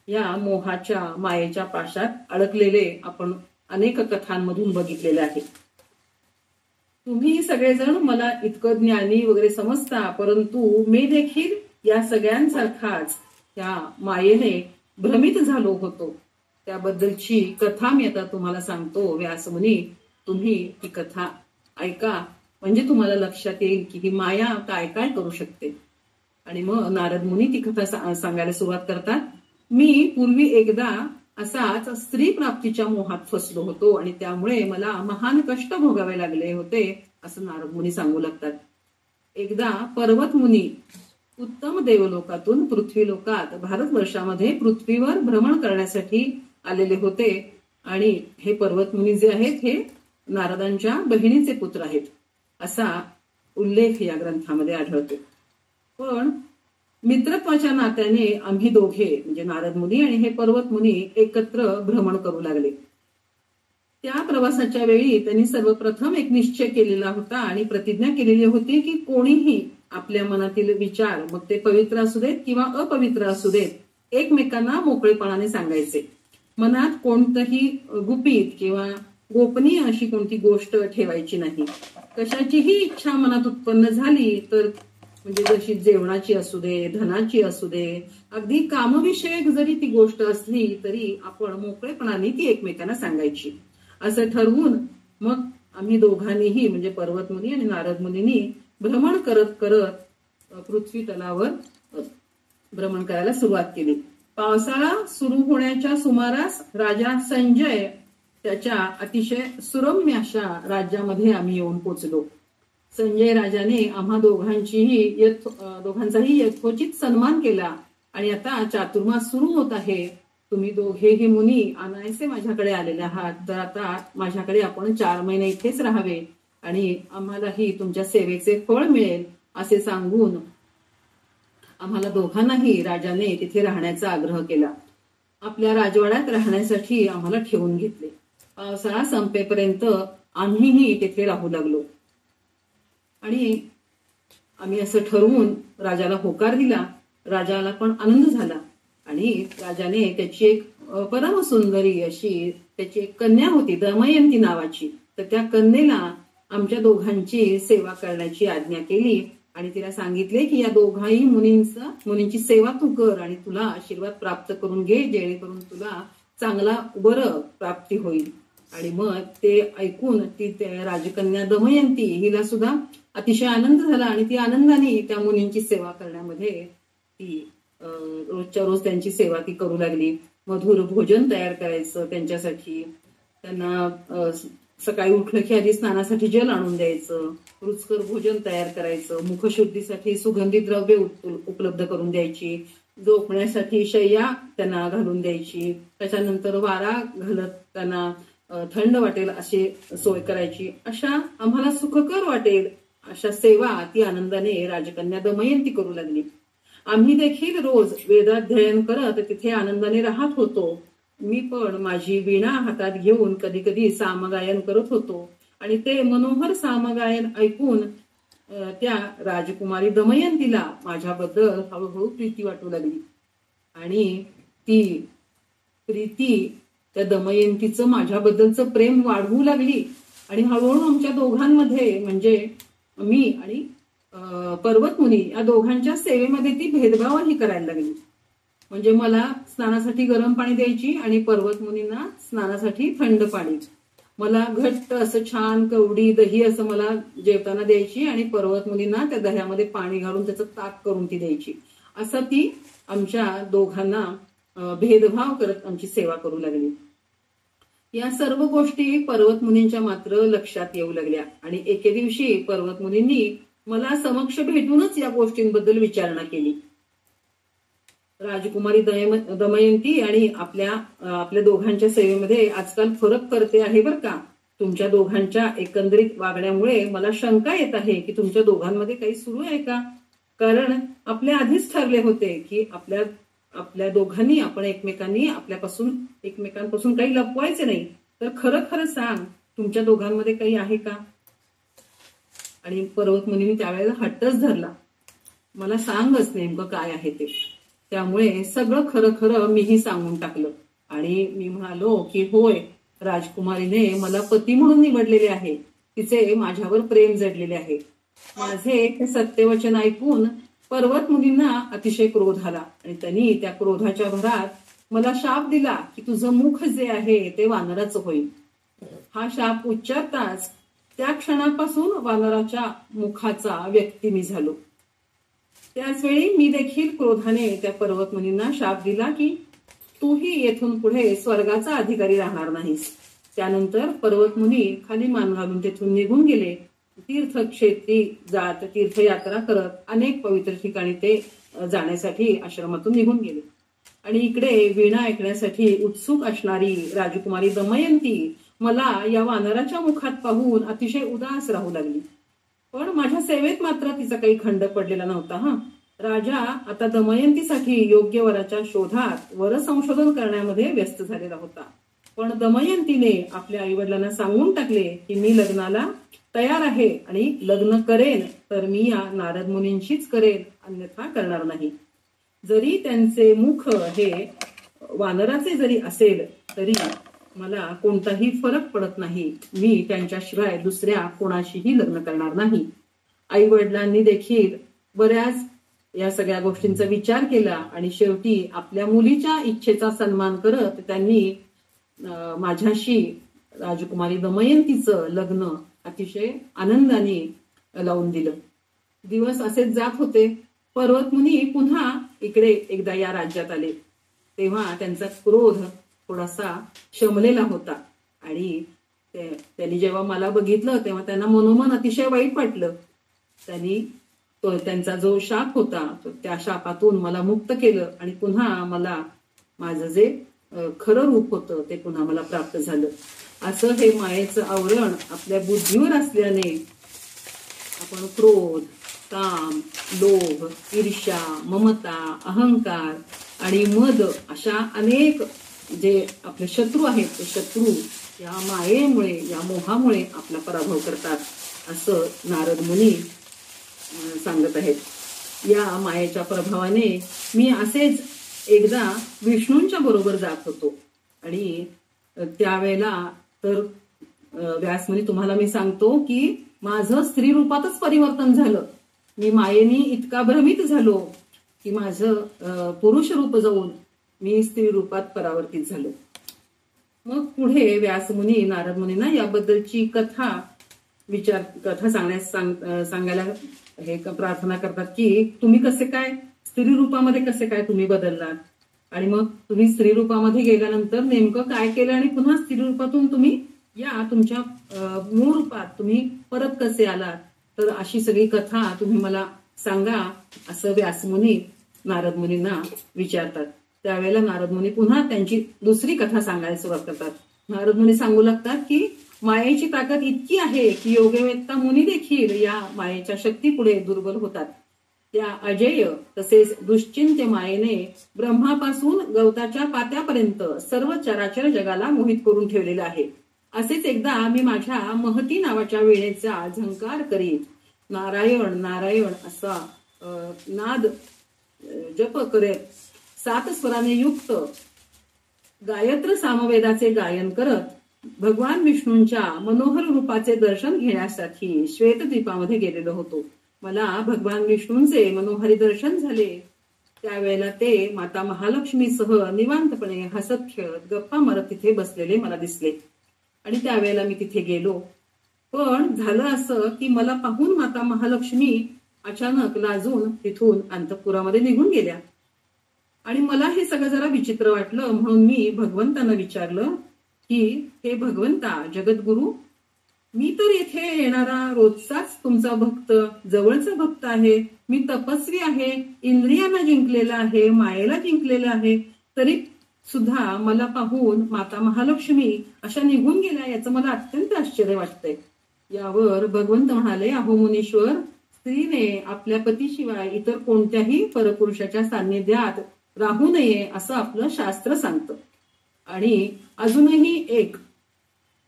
या मोहाच्या मायेच्या पाशात अडकलेले आपण अनेक कथांमधून बघितलेले आहे. तुम्ही सगळेजण मला इतकं ज्ञानी वगैरे समजता, परंतु मी देखील या सगळ्यांसारखाच त्या मायेने भ्रमित झालो होतो. त्याबद्दलची कथा मी आता तुम्हाला सांगतो. व्यासमुनी, तुम्ही ही कथा ऐका, म्हणजे तुम्हाला लक्षात येईल की ही माया काय काय करू शकते. आणि मग नारद मुनी ती कथा सांगायला सुरुवात करतात. मी पूर्वी एकदा असाच स्त्री प्राप्तीच्या मोहात फसलो होतो आणि त्यामुळे मला महान कष्ट भोगावे लागले होते असं नारद मुनी सांगू लागतात. एकदा पर्वत मुनी उत्तम देवलोकातून पृथ्वीलोकात भारतवर्षामध्ये पृथ्वीवर भ्रमण करण्यासाठी आलेले होते आणि हे पर्वत मुनी जे आहेत हे नारदांच्या बहिणीचे पुत्र आहेत असा उल्लेख या ग्रंथामध्ये आढळतो. पण मित्रत्वाच्या नात्याने आम्ही दोघे म्हणजे नारद मुनी आणि हे पर्वत मुनी एकत्र भ्रमण करू लागले. त्या प्रवासाच्या वेळी त्यांनी सर्वप्रथम एक निश्चय केलेला होता आणि प्रतिज्ञा केलेली होती की कोणीही आपल्या मनातील विचार, मग ते पवित्र असू देत किंवा अपवित्र असू देत, एकमेकांना मोकळेपणाने सांगायचे. मनात कोणतंही गुपित किंवा गोपनीय अशी कोणती गोष्ट ठेवायची नाही. कशाचीही इच्छा मनात उत्पन्न झाली तर म्हणजे जशी जेवणाची असू दे, धनाची असू दे, अगदी कामविषयक जरी ती गोष्ट असली तरी आपण मोकळेपणाने ती एकमेकांना सांगायची. असं ठरवून मग आम्ही दोघांनीही म्हणजे पर्वत मुनी आणि नारद मुनींनी भ्रमण करत करत पृथ्वी तलावर भ्रमण करायला सुरुवात केली. पावसाळा सुरू होण्याच्या सुमारास राजा संजय त्याच्या अतिशय सुरम्य अशा राज्यामध्ये आम्ही येऊन पोचलो. संजय राजाने आम्हा दोघांचाही यथोचित सन्मान केला आणि आता चातुर्मास सुरू होत आहे. तुम्ही दोघेही मुनी अनायसे माझ्याकडे आलेले आहात, तर आता माझ्याकडे आपण 4 महिने इथेच राहावे आणि आम्हालाही तुमच्या सेवेचे फळ मिळेल असे सांगून आम्हाला दोघांनाही राजाने तिथे राहण्याचा आग्रह केला. आपल्या राजवाड्यात राहण्यासाठी आम्हाला ठेवून घेतले. पावसाळा संपेपर्यंत आम्हीही तिथे राहू लागलो आणि आम्ही असं ठरवून राजाला होकार दिला. राजाला पण आनंद झाला आणि राजाने त्याची एक परमसुंदरी अशी त्याची एक कन्या होती दमयंती नावाची, तर त्या कन्येला आमच्या दोघांची सेवा करण्याची आज्ञा केली आणि तिला सांगितले की या दोघाही मुनींची सेवा तू कर आणि तुला आशीर्वाद प्राप्त करून घे, जेणेकरून तुला चांगला बरं प्राप्ती होईल. आणि मग ते ऐकून ती राजकन्या दमयंती हिला सुद्धा अतिशय आनंद झाला आणि ती आनंदाने त्या मुनींची सेवा करण्यामध्ये ती रोजच्या रोज त्यांची सेवा ती करू लागली. मधुर भोजन तयार करायचं त्यांच्यासाठी, त्यांना सकाळी उठलं की आधी स्नानासाठी जल आणून द्यायचं, रुचकर भोजन तयार करायचं, मुखशुद्धीसाठी सुगंधी द्रव्य उपलब्ध करून द्यायची, झोपण्यासाठी शय्या त्यांना घालून द्यायची, त्याच्यानंतर वारा घालत त्यांना थंड वाटेल अशी सोय करायची. अशा आम्हाला सुखकर वाटेल अशा सेवा ती आनंदाने राजकन्या दमयंती करू लागली. आम्ही देखील रोज वेदाध्ययन करत तिथे आनंदाने राहत होतो. मी पण माझी वीणा हातात घेऊन कधी कधी सामगायन करत होतो आणि ते मनोहर सामगायन ऐकून त्या राजकुमारी दमयंतीला माझ्याबद्दल हळूहळू प्रीती वाटू लागली आणि ती प्रीती त्या दमयंतीचं माझ्याबद्दलचं प्रेम वाढवू लागली आणि हळूहळू आमच्या दोघांमध्ये म्हणजे मी आणि पर्वत मुनी या दोघांच्या सेवेमध्ये ती भेदभावही करायला लागली. म्हणजे मला स्नानासाठी गरम पाणी द्यायची आणि पर्वत मुनींना स्नानासाठी थंड पाणी. मला घट्ट असं छान कवडी दही असं मला जेवताना द्यायची आणि पर्वत मुनींना त्या दह्यामध्ये पाणी घालून त्याचं ताक करून ती द्यायची. असं ती आमच्या दोघांना भेदभाव करत आमची सेवा करू लागली. या सर्व गोष्टी पर्वत मुनींच्या मात्र लक्षात येऊ लागल्या आणि एके दिवशी पर्वत मुनींनी मला समक्ष भेटूनच या गोष्टींबद्दल विचारणा केली. राजकुमारी दमयंती आणि आपल्या दोघांच्या सेवेमध्ये आजकाल फरक करते आहे बरं का. तुमच्या दोघांच्या एकंदरीत वागण्यामुळे मला शंका येत आहे की तुमच्या दोघांमध्ये काही सुरू आहे का. कारण आपल्या आधीच ठरले होते की आपल्या दोघांनी आपण एकमेकांपासून काही लपवायचे नाही. तर खरं खरं सांग, तुमच्या दोघांमध्ये काही आहे का. आणि पर्वत मुनींनी त्यावेळेला हट्टच धरला, मला सांगच नेमकं काय आहे ते. त्यामुळे सगळं खरं खरं मीही सांगून टाकलं आणि मी म्हणालो की होय, राजकुमारीने मला पती म्हणून निवडलेले आहे, तिचे माझ्यावर प्रेम जडलेले आहे. माझे हे सत्यवचन ऐकून पर्वत मुनींना अतिशय क्रोध आला आणि त्यांनी त्या क्रोधाच्या भरात मला शाप दिला की तुझं मुख जे आहे ते वानराचं होईल. हा शाप उच्चारताच त्या क्षणापासून वानराच्या मुखाचा व्यक्ती मी झालो. त्याचवेळी मी देखील क्रोधाने त्या पर्वत मुनींना शाप दिला की तूही येथून पुढे स्वर्गाचा अधिकारी राहणार नाहीस. त्यानंतर पर्वत मुनी खाली मान घालून तेथून निघून गेले. तीर्थक्षेत्री जात तीर्थयात्रा करत अनेक पवित्र ठिकाणी ते जाण्यासाठी आश्रमातून निघून गेले. आणि इकडे वीणा ऐकण्यासाठी उत्सुक असणारी राजकुमारी दमयंती मला या वानराच्या मुखात पाहून अतिशय उदास राहू लागली. पण माझ्या सेवेत मात्र तिचा काही खंड पडलेला नव्हता. राजा आता दमयंतीसाठी योग्य वराच्या शोधात वर संशोधन करण्यामध्ये व्यस्त झालेला होता. पण दमयंतीने आपल्या आईवडिलांना सांगून टाकले की मी लग्नाला तयार आहे आणि लग्न करेन तर मी या नारद मुनींशीच करेन, अन्यथा करणार नाही. जरी त्यांचे मुख हे वानराचे जरी असेल तरी मला कोणताही फरक पडत नाही. मी त्यांच्याशिवाय दुसऱ्या कोणाशीही लग्न करणार नाही. आई वडिलांनी देखील बऱ्याच या सगळ्या गोष्टींचा विचार केला आणि शेवटी आपल्या मुलीच्या इच्छेचा सन्मान करत त्यांनी माझ्याशी राजकुमारी दमयंतीचं लग्न अतिशय आनंदाने लावून दिलं. दिवस असेच जात होते. पर्वतमुनी पुन्हा इकडे एकदा या राज्यात आले. तेव्हा त्यांचा क्रोध थोडासा शमलेला होता आणि त्यांनी जेव्हा मला बघितलं तेव्हा त्यांना मनोमन अतिशय वाईट वाटलं. त्यांनी त्यांचा जो शाप होता त्या शापातून मला मुक्त केलं आणि पुन्हा मला माझं जे खरं रूप होतं ते पुन्हा मला प्राप्त झालं. असं हे मायेचं आवरण आपल्या बुद्धीवर असल्याने आपण क्रोध, काम, लोभ, ईर्ष्या, ममता, अहंकार आणि मद अशा अनेक जे आपले शत्रू आहेत ते शत्रू या मायेमुळे, या मोहामुळे आपला पराभव करतात असं नारद मुनी सांगत आहेत. या मायेच्या प्रभावाने मी असेच एकदा विष्णूंच्या बरोबर जात होतो आणि त्यावेळेला तर व्यासमुनी तुम्हाला मी सांगतो की माझं स्त्री रूपातच परिवर्तन झालं. मी मायेनी इतका भ्रमित झालो की माझं पुरुष रूप जाऊन मी स्त्री रूपात परावर्तित झालो. मग पुढे व्यासमुनी नारद मुनींना याबद्दलची कथा सांगायला हे प्रार्थना करतात की तुम्ही कसे काय स्त्री रूपामध्ये कसे काय तुम्ही बदललात आणि मग तुम्ही स्त्री रूपामध्ये गेल्यानंतर नेमकं काय केलं आणि पुन्हा स्त्री रूपातून तुम्ही या तुमच्या मूळ रूपात तुम्ही परत कसे आलात, तर अशी सगळी कथा तुम्ही मला सांगा असं व्यासमुनी नारद मुनींना विचारतात. त्यावेळेला नारद मुनी पुन्हा त्यांची दुसरी कथा सांगायला सुरुवात करतात. नारद मुनी सांगू लागतात की मायेची ताकद इतकी आहे की योगवेत्ता मुनी देखील या मायेच्या शक्तीपुढे दुर्बल होतात. त्या अजेय तसेच दुश्चिंत्य मायेने ब्रह्मापासून गवताच्या पात्यापर्यंत सर्व चराचर जगाला मोहित करून ठेवलेलं आहे. असेच एकदा मी माझ्या महती नावाच्या वेळेचा झंकार करीत नारायण नारायण असा नाद जप करत 7 स्वराने युक्त गायत्र सामवेदाचे गायन करत भगवान विष्णूंच्या मनोहर रूपाचे दर्शन घेण्यासाठी श्वेतद्वीपामध्ये गेलेलो होतो. मला भगवान विष्णूंचे मनोहरी दर्शन झाले. त्यावेळेला ते माता महालक्ष्मीसह निवांतपणे हसत खेळत गप्पा मारत तिथे बसलेले मला दिसले आणि त्यावेळेला मी तिथे गेलो. पण झालं असं की मला पाहून माता महालक्ष्मी अचानक लाजून तिथून अंतःपुरामध्ये निघून गेल्या आणि मला हे सगळं जरा विचित्र वाटलं. म्हणून मी भगवंतांना विचारलं की हे भगवंता जगद्गुरु, मी तर येथे येणारा रोजचाच तुमचा भक्त, जवळचा भक्त आहे. मी तपस्वी आहे, इंद्रियांना जिंकलेला आहे, मायेला जिंकलेला आहे, तरी सुद्धा मला पाहून माता महालक्ष्मी अशा निघून गेल्या याचं मला अत्यंत आश्चर्य वाटतंय. यावर भगवंत म्हणाले, अहो मुनीश्वर, स्त्रीने आपल्या पतीशिवाय इतर कोणत्याही परपुरुषाच्या सान्निध्यात राहू नये असं आपलं शास्त्र सांगतं. आणि अजूनही एक,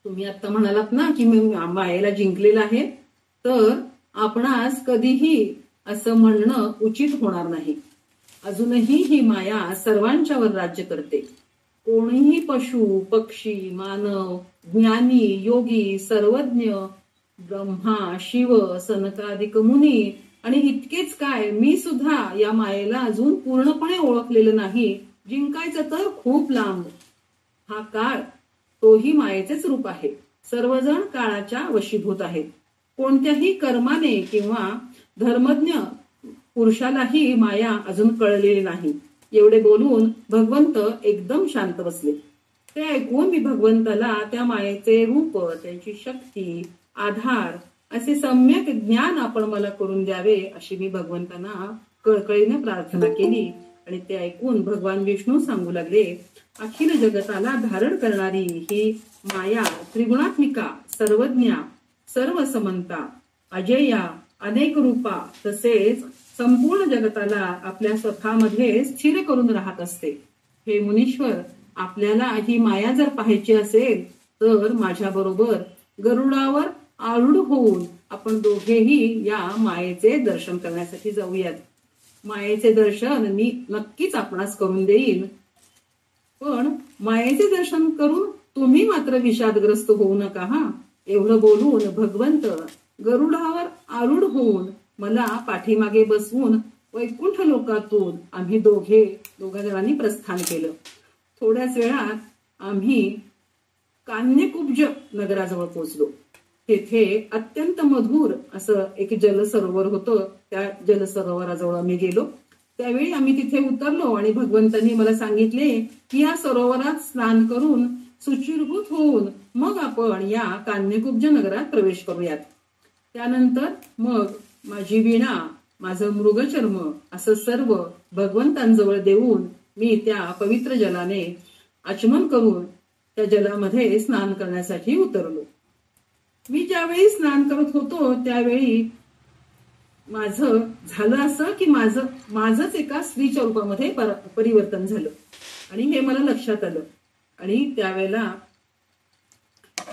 तुम्ही आता म्हणालात ना की मी मायेला जिंकलेलं आहे, तर आपणास कधीही असं म्हणणं उचित होणार नाही. अजूनही ही माया सर्वांच्यावर राज्य करते. कोणीही पशु, पक्षी, मानव, ज्ञानी, योगी, सर्वज्ञ, ब्रह्मा, शिव, सनकादिक मुनी आणि इतकेच काय, मी सुद्धा या मायेला अजून पूर्णपणे ओळखलेलं नाही. जिंकायचं तर खूप लांब. हा काळ तोही मायेचेच रूप आहे. सर्वजण काळाच्या वशीभूत आहेत. कोणत्याही कर्माने किंवा धर्मज्ञ पुरुषालाही माया अजून कळलेली नाही. एवढे बोलून भगवंत एकदम शांत बसले. ते ऐकून मी भगवंताला त्या मायेचे रूप, त्यांची शक्ती, आधार असे सम्यक ज्ञान आपण मला करून द्यावे अशी मी भगवंतांना कळकळीने प्रार्थना केली. आणि ते ऐकून भगवान विष्णू सांगू लागले, अखिल जगताला धारण करणारी ही माया त्रिगुणात्मिका, सर्वज्ञा, सर्व समंता, अजेया, अनेक रूपा तसेच संपूर्ण जगताला आपल्या स्वतःमध्ये स्थिर करून राहत असते. हे मुनीश्वर, आपल्याला ही माया जर पाहायची असेल तर माझ्या बरोबर गरुडावर आरूढ होऊन आपण दोघेही या मायेचे दर्शन करण्यासाठी जाऊयात. मायेचे दर्शन मी नक्कीच आपणास करून देईन, पण मायेचे दर्शन करून तुम्ही मात्र विषादग्रस्त होऊ नका हा. एवढं बोलून भगवंत गरुडावर आरूढ होऊन मला पाठीमागे बसवून वैकुंठ लोकातून आम्ही दोघा जणांनी प्रस्थान केलं. थोड्याच वेळात आम्ही कान्यकुब्ज नगराजवळ पोहोचलो. तेथे अत्यंत मधुर असं एक जलसरोवर होतं. त्या जलसरोवराजवळ आम्ही गेलो. त्यावेळी आम्ही तिथे उतरलो आणि भगवंतांनी मला सांगितले की या सरोवरात स्नान करून शुचिर्भूत होऊन मग आपण या कान्यकुब्ज नगरात प्रवेश करूयात. त्यानंतर मग माझी वीणा, माझं मृगचर्म असं सर्व भगवंतांजवळ देऊन मी त्या पवित्र जलाने आचमन करून त्या जलामध्ये स्नान करण्यासाठी उतरलो. मी ज्यावेळी स्नान करत होतो त्यावेळी माझं झालं असं की माझंच एका स्त्रीच्या रूपामध्ये परिवर्तन झालं आणि हे मला लक्षात आलं. आणि त्यावेळेला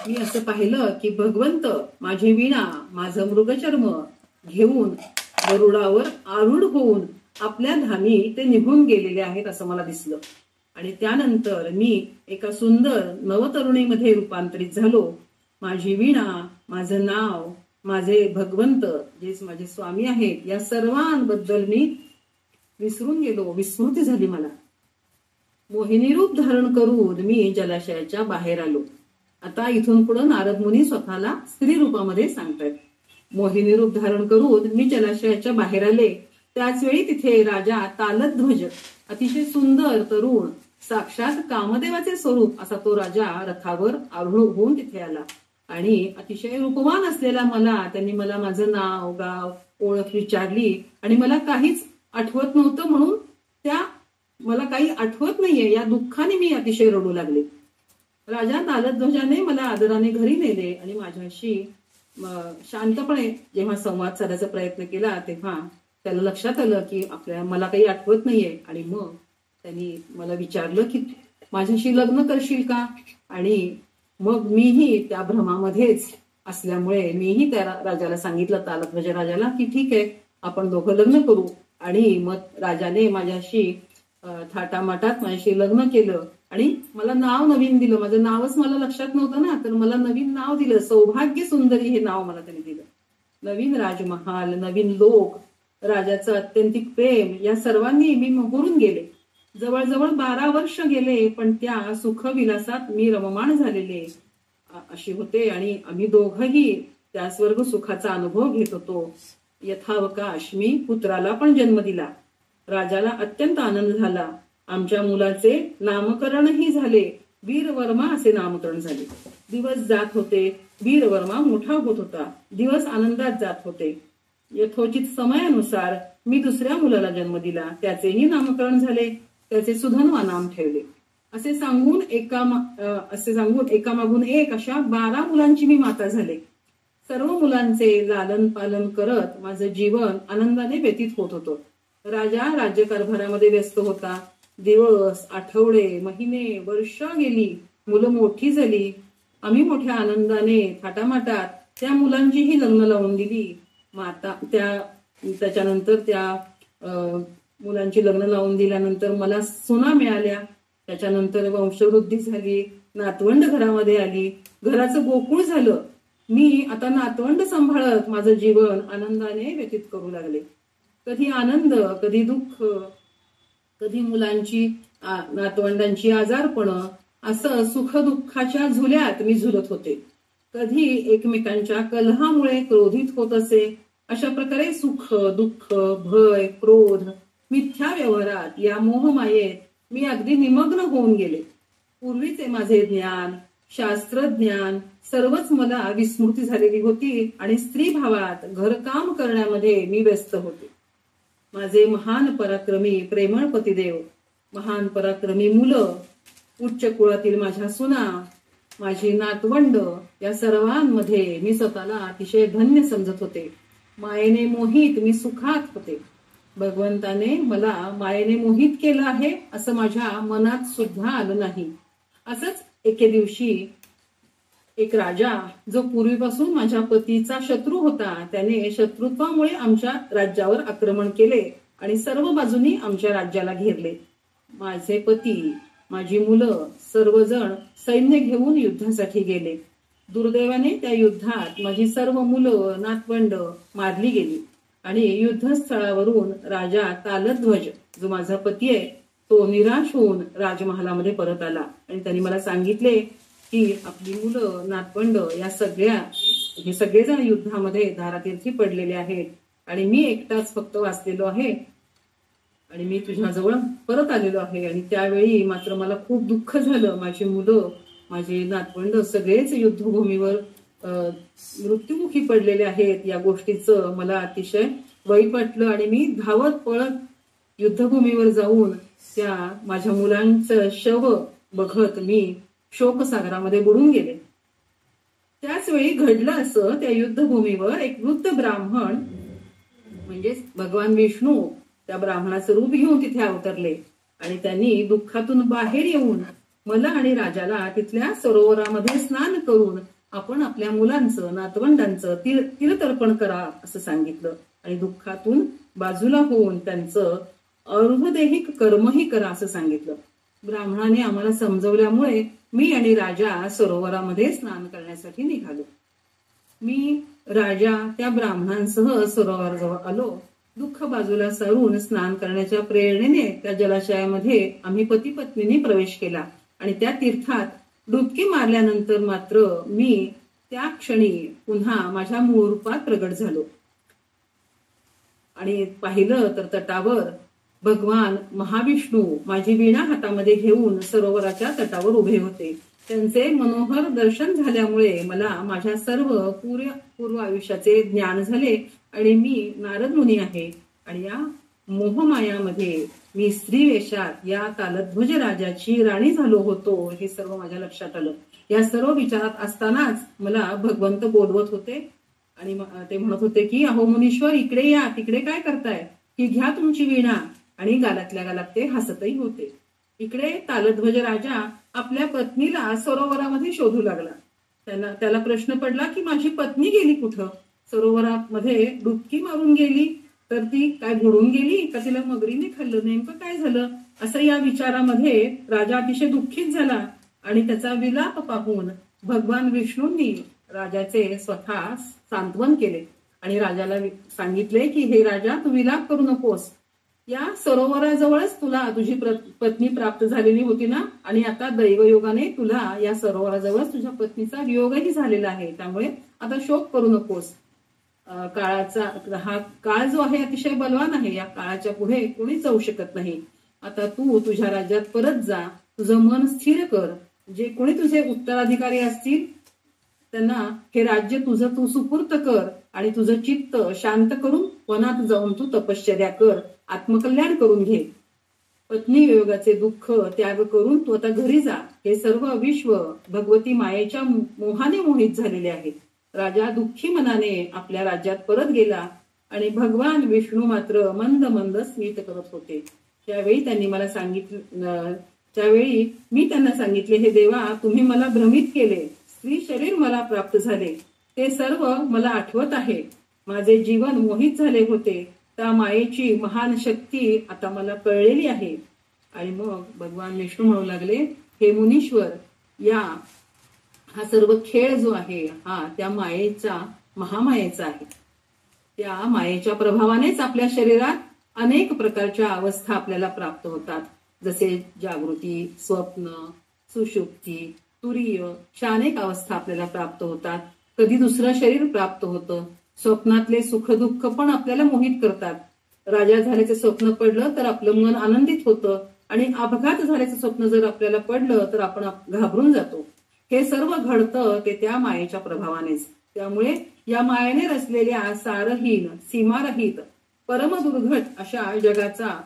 मी असं पाहिलं की भगवंत माझी वीणा, माझं मृगचर्म घेऊन गरुडावर आरूढ होऊन आपल्या धामी ते निघून गेलेले आहेत असं मला दिसलं. आणि त्यानंतर मी एका सुंदर नवतरुणीमध्ये रूपांतरित झालो. माझी वीणा, माझं नाव, माझे भगवंत जे माझे स्वामी आहेत या सर्वांबद्दल मी विसरून गेलो. विस्मृती झाली मला. मोहिनी रूप धारण करून मी जलाशयाच्या बाहेर आलो. आता इथून पुढे नारद मुनी स्वतःला स्त्री रूपामध्ये सांगतायत. मोहिनी रूप धारण करून मी जलाशयाच्या बाहेर आले. त्याच वेळी तिथे राजा तालध्वज, अतिशय सुंदर तरुण, साक्षात कामदेवाचे स्वरूप असा तो राजा रथावर आरूढ होऊन तिथे आला. आणि अतिशय रूपवान असलेला त्यांनी मला माझं नाव, गाव, ओळख विचारली आणि मला काहीच आठवत नव्हतं म्हणून मला काही आठवत नाहीये या दुःखाने मी अतिशय रडू लागले. राजा तालध्वजाने मला आदराने घरी नेले आणि माझ्याशी शांतपणे जेव्हा संवाद साधायचा प्रयत्न केला तेव्हा त्याला लक्षात आलं की मला काही आठवत नाहीये. आणि मग त्यांनी मला विचारलं की माझ्याशी लग्न करशील का. आणि मग मीही त्या भ्रमामध्येच असल्यामुळे मीही त्या राजाला सांगितलं, तालध्वज राजाला, की ठीक आहे आपण दोघं लग्न करू. आणि मग राजाने माझ्याशी थाटामाटात माझ्याशी लग्न केलं आणि मला नाव नवीन दिलं. माझं नावच मला लक्षात नव्हतं ना, तर मला नवीन नाव दिलं. सौभाग्य सुंदरी हे नाव मला त्यांनी दिलं. नवीन राजमहाल, नवीन लोक, राजाचं अत्यंतिक प्रेम या सर्वांनी मी मोहरून गेले. जवळजवळ 12 वर्ष गेले पण त्या सुखविलासात मी रममाण झालेले अशी होते. आणि आम्ही दोघंही त्या स्वर्ग सुखाचा अनुभव घेत होतो. यथावकाश मी पुत्राला पण जन्म दिला. राजाला अत्यंत आनंद झाला. आमच्या मुलाचे नामकरणही झाले. वीरवर्मा असे नामकरण झाले. दिवस जात होते. वीरवर्मा मोठा होत होता. दिवस आनंदात जात होते. यथोचित समयानुसार मी दुसऱ्या मुलाला जन्म दिला. त्याचेही नामकरण झाले. त्याचे सुधन्वा नाम ठेवले. असे सांगून एकामागून एक अशा 12 मुलांची मी माता झाले. सर्व मुलांचे लालन पालन करत माझं जीवन आनंदाने व्यतीत होत होतं. राजा राज्यकारभारामध्ये व्यस्त होता. दिवस, आठवडे, महिने, वर्ष गेली. मुलं मोठी झाली. आम्ही मोठ्या आनंदाने थाटामाटात त्या मुलांचीही लग्न लावून दिली. त्याच्यानंतर त्या मुलांची लग्न लावून दिल्यानंतर मला सुना मिळाल्या. त्याच्यानंतर वंशवृद्धी झाली. नातवंड घरामध्ये आली. घराचं गोकुळ झालं. मी आता नातवंड सांभाळत माझं जीवन आनंदाने व्यतीत करू लागले. कधी आनंद, कधी दुःख, कधी मुलांची नातवंडांची आजारपणं, असं सुख दुःखाच्या झुल्यात मी झुलत होते. कधी एकमेकांच्या कलहामुळे क्रोधित होत असे. अशा प्रकारे सुख, दुःख, भय, क्रोध, मिथ्या व्यवहारात या मोहमायेत मी अगदी निमग्न होऊन गेले. पूर्वीचे माझे ज्ञान, शास्त्रज्ञान सर्वच मला विस्मृती झालेली होती आणि स्त्रीभावात घरकाम करण्यामध्ये मी व्यस्त होते. माझे महान पराक्रमी प्रेमळ पतिदेव, महान पराक्रमी मुलं, उच्च कुळातील माझ्या सुना, माझी नातवंड या सर्वांमध्ये मी स्वतःला अतिशय धन्य समजत होते. मायेने मोहित मी सुखात होते. भगवंताने मला मायेने मोहित केलं आहे असं माझ्या मनात सुद्धा आलं नाही. असंच एके दिवशी एक राजा, जो पूर्वीपासून माझ्या पतीचा शत्रू होता, त्याने शत्रुत्वामुळे आमच्या राज्यावर आक्रमण केले आणि सर्व बाजूनी आमच्या राज्याला घेरले. माझे पती माझी मुलं सर्वजण सैन्य घेऊन युद्धासाठी गेले. दुर्दैवाने त्या युद्धात माझी सर्व मुलं नातवंड मारली गेली आणि युद्धस्थळावरून राजा तालध्वज जो माझा पती आहे तो निराश होऊन राजमहालामध्ये परत आला आणि त्यांनी मला सांगितले की आपली मुलं नातवंड हे सगळेजण युद्धामध्ये धारातीर्थी पडलेले आहेत आणि मी एकटाच फक्त वाचलेलो आहे आणि मी तुझ्याजवळ परत आलेलो आहे. आणि त्यावेळी मात्र मला खूप दुःख झालं. माझी मुलं माझे नातवंड सगळेच युद्धभूमीवर मृत्युमुखी पडलेले आहेत. या गोष्टीचं मला अतिशय वाईट वाटलं आणि मी धावत पळत युद्धभूमीवर जाऊन त्या माझ्या मुलांचं शव बघत मी शोकसागरामध्ये बुडून गेले. त्याच वेळी घडलं असं त्या युद्धभूमीवर एक वृद्ध ब्राह्मण म्हणजेच भगवान विष्णू त्या ब्राह्मणाचं रूप घेऊन तिथे अवतरले आणि त्यांनी दुःखातून बाहेर येऊन मला आणि राजाला तिथल्या सरोवरामध्ये स्नान करून आपण आपल्या मुलांचं नातवंडांचं तीर्थतर्पण करा असं सांगितलं आणि दुःखातून बाजूला होऊन त्यांचं अर्धदैहिक कर्मही करा असं सांगितलं. ब्राह्मणाने आम्हाला समजवल्यामुळे मी आणि राजा सरोवरामध्ये स्नान करण्यासाठी निघालो. मी राजा त्या ब्राह्मणांसह सरोवराजवळ आलो. दुःख बाजूला सारून स्नान करण्याच्या प्रेरणेने त्या जलाशयामध्ये आम्ही पती पत्नीने प्रवेश केला आणि त्या तीर्थात डुबकी मारल्यानंतर मात्र मी त्या क्षणी पुन्हा माझ्या मूळ रूपात प्रगट झालो आणि पाहिलं तर तटावर भगवान महाविष्णू माझी वीणा हातामध्ये घेऊन सरोवराच्या तटावर उभे होते. त्यांचे मनोहर दर्शन झाल्यामुळे मला माझ्या सर्व पूर्व आयुष्याचे ज्ञान झाले आणि मी नारद मुनी आहे आणि या मोहमायामध्ये मी स्त्री वेशात या तालध्वज राजाची राणी झालो होतो हे सर्व माझ्या लक्षात आलं. या सर्व विचारात असतानाच मला भगवंत बोलवत होते आणि ते म्हणत होते की अहो मुनीश्वर इकडे या, तिकडे काय करताय, की घ्या तुमची वीणा. आणि गालातल्या गालात ते हसतही होते. इकडे तालध्वज राजा आपल्या पत्नीला सरोवरामध्ये शोधू लागला. त्याला प्रश्न पडला की माझी पत्नी गेली कुठं, सरोवरामध्ये डुबकी मारून गेली तर ती काय बुडून गेली का तिला मगरीने खाल्लं, नेमकं काय झालं असं या विचारामध्ये राजा अतिशय दुःखित झाला आणि त्याचा विलाप पाहून भगवान विष्णूंनी राजाचे स्वतः सांत्वन केले आणि राजाला सांगितले की हे राजा तू विलाप करू नकोस, या सरोवराजवळच तुला तुझी पत्नी प्राप्त झालेली होती ना आणि आता दैवयोगाने तुला या सरोवराजवळच तुझ्या पत्नीचा वियोगही झालेला आहे, त्यामुळे आता शोक करू नकोस. हा काळ जो आहे अतिशय बलवान आहे, या काळाच्या पुढे कोणीच जाऊ शकत नाही. आता तू तुझ्या राज्यात परत जा, तुझं मन स्थिर कर, जे कोणी तुझे उत्तराधिकारी असतील त्यांना हे राज्य तुझं तू सुपूर्त कर आणि तुझं चित्त शांत करून वनात जाऊन तू तपश्चर्या कर, आत्मकल्याण करून घे. पत्नी वियोगाचे दुःख त्याग करून तू आता घरी जा. हे सर्व विश्व भगवती मायेच्या मोहाने मोहित झालेले आहे. राजा दुःखी मनाने आपल्या राज्यात परत गेला आणि भगवान विष्णू मात्र मंद मंद स्मित करत होते. त्यावेळी मी त्यांना सांगितले, हे देवा तुम्ही मला भ्रमित केले, स्त्री शरीर मला प्राप्त झाले, ते सर्व मला आठवत आहे. माझे जीवन मोहित झाले होते, त्या मायेची महान शक्ती आता मला कळलेली आहे. आणि मग भगवान विष्णू म्हणू लागले, हे मुनीश्वर, हा सर्व खेळ जो आहे हा त्या मायेचा महामायेचा आहे. त्या मायेच्या प्रभावानेच आपल्या शरीरात अनेक प्रकारच्या अवस्था आपल्याला प्राप्त होतात, जसे जागृती, स्वप्न, सुषुप्ती, तुरीय, अशा अनेक अवस्था आपल्याला प्राप्त होतात. कधी दुसरं शरीर प्राप्त होतं. स्वप्नातले सुख दुःख पण आपल्याला मोहित करतात. राजा झाल्याचे स्वप्न पडलं तर आपलं मन आनंदित होतं आणि अपघात झाल्याचं स्वप्न जर आपल्याला पडलं तर आपण घाबरून जातो. हे सर्व घडतं ते त्या मायेच्या प्रभावानेच. त्यामुळे या मायेने रचलेल्या सारहीन, सीमारहित, परमदुर्घट अशा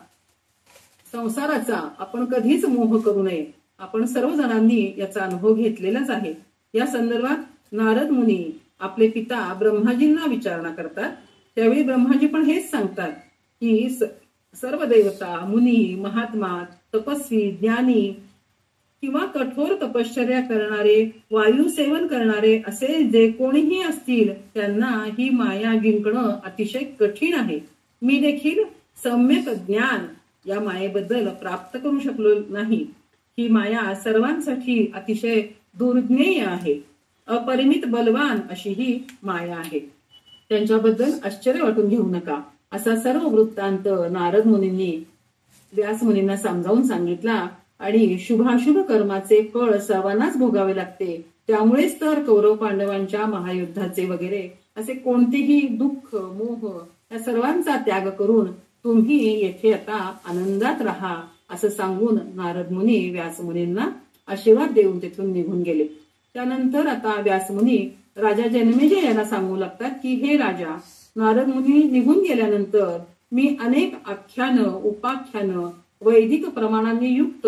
संसाराचा आपण कधीच मोह करू नये. आपण सर्वजणांनी याचा अनुभव घेतलेलाच आहे. या संदर्भात नारद मुनी आपले पिता ब्रह्माजींना विचारणा करतात. त्यावेळी ब्रह्माजी पण हेच सांगतात की सर्व देवता, मुनी, महात्मा, तपस्वी, ज्ञानी किंवा कठोर तपश्चर्या करणारे, वायू सेवन करणारे असे जे कोणीही असतील त्यांना ही माया जिंकणं अतिशय कठीण आहे. मी देखील सम्यक ज्ञान या मायेबद्दल प्राप्त करू शकलो नाही. ही माया सर्वांसाठी अतिशय दुर्ज्ञेय आहे. अपरिमित बलवान अशी ही माया आहे. त्यांच्याबद्दल आश्चर्य वाटून घेऊ नका असा सर्व वृत्तांत नारद मुनींनी व्यास मुनींना समजावून सांगितला. आणि शुभाशुभ कर्माचे फळ सर्वांनाच भोगावे लागते. त्यामुळेच तर कौरव पांडवांच्या महायुद्धाचे वगैरे असे कोणतेही दुःख मोह या सर्वांचा त्याग करून तुम्ही येथे आता आनंदात राहा असं सांगून नारद मुनी व्यास मुनींना आशीर्वाद देऊन तिथून निघून गेले. त्यानंतर आता व्यास मुनी राजा जनमेजय यांना सांगू लागतात की हे राजा, नारद मुनी निघून गेल्यानंतर मी अनेक आख्यानं उपाख्यानं वैदिक प्रमाणांनी युक्त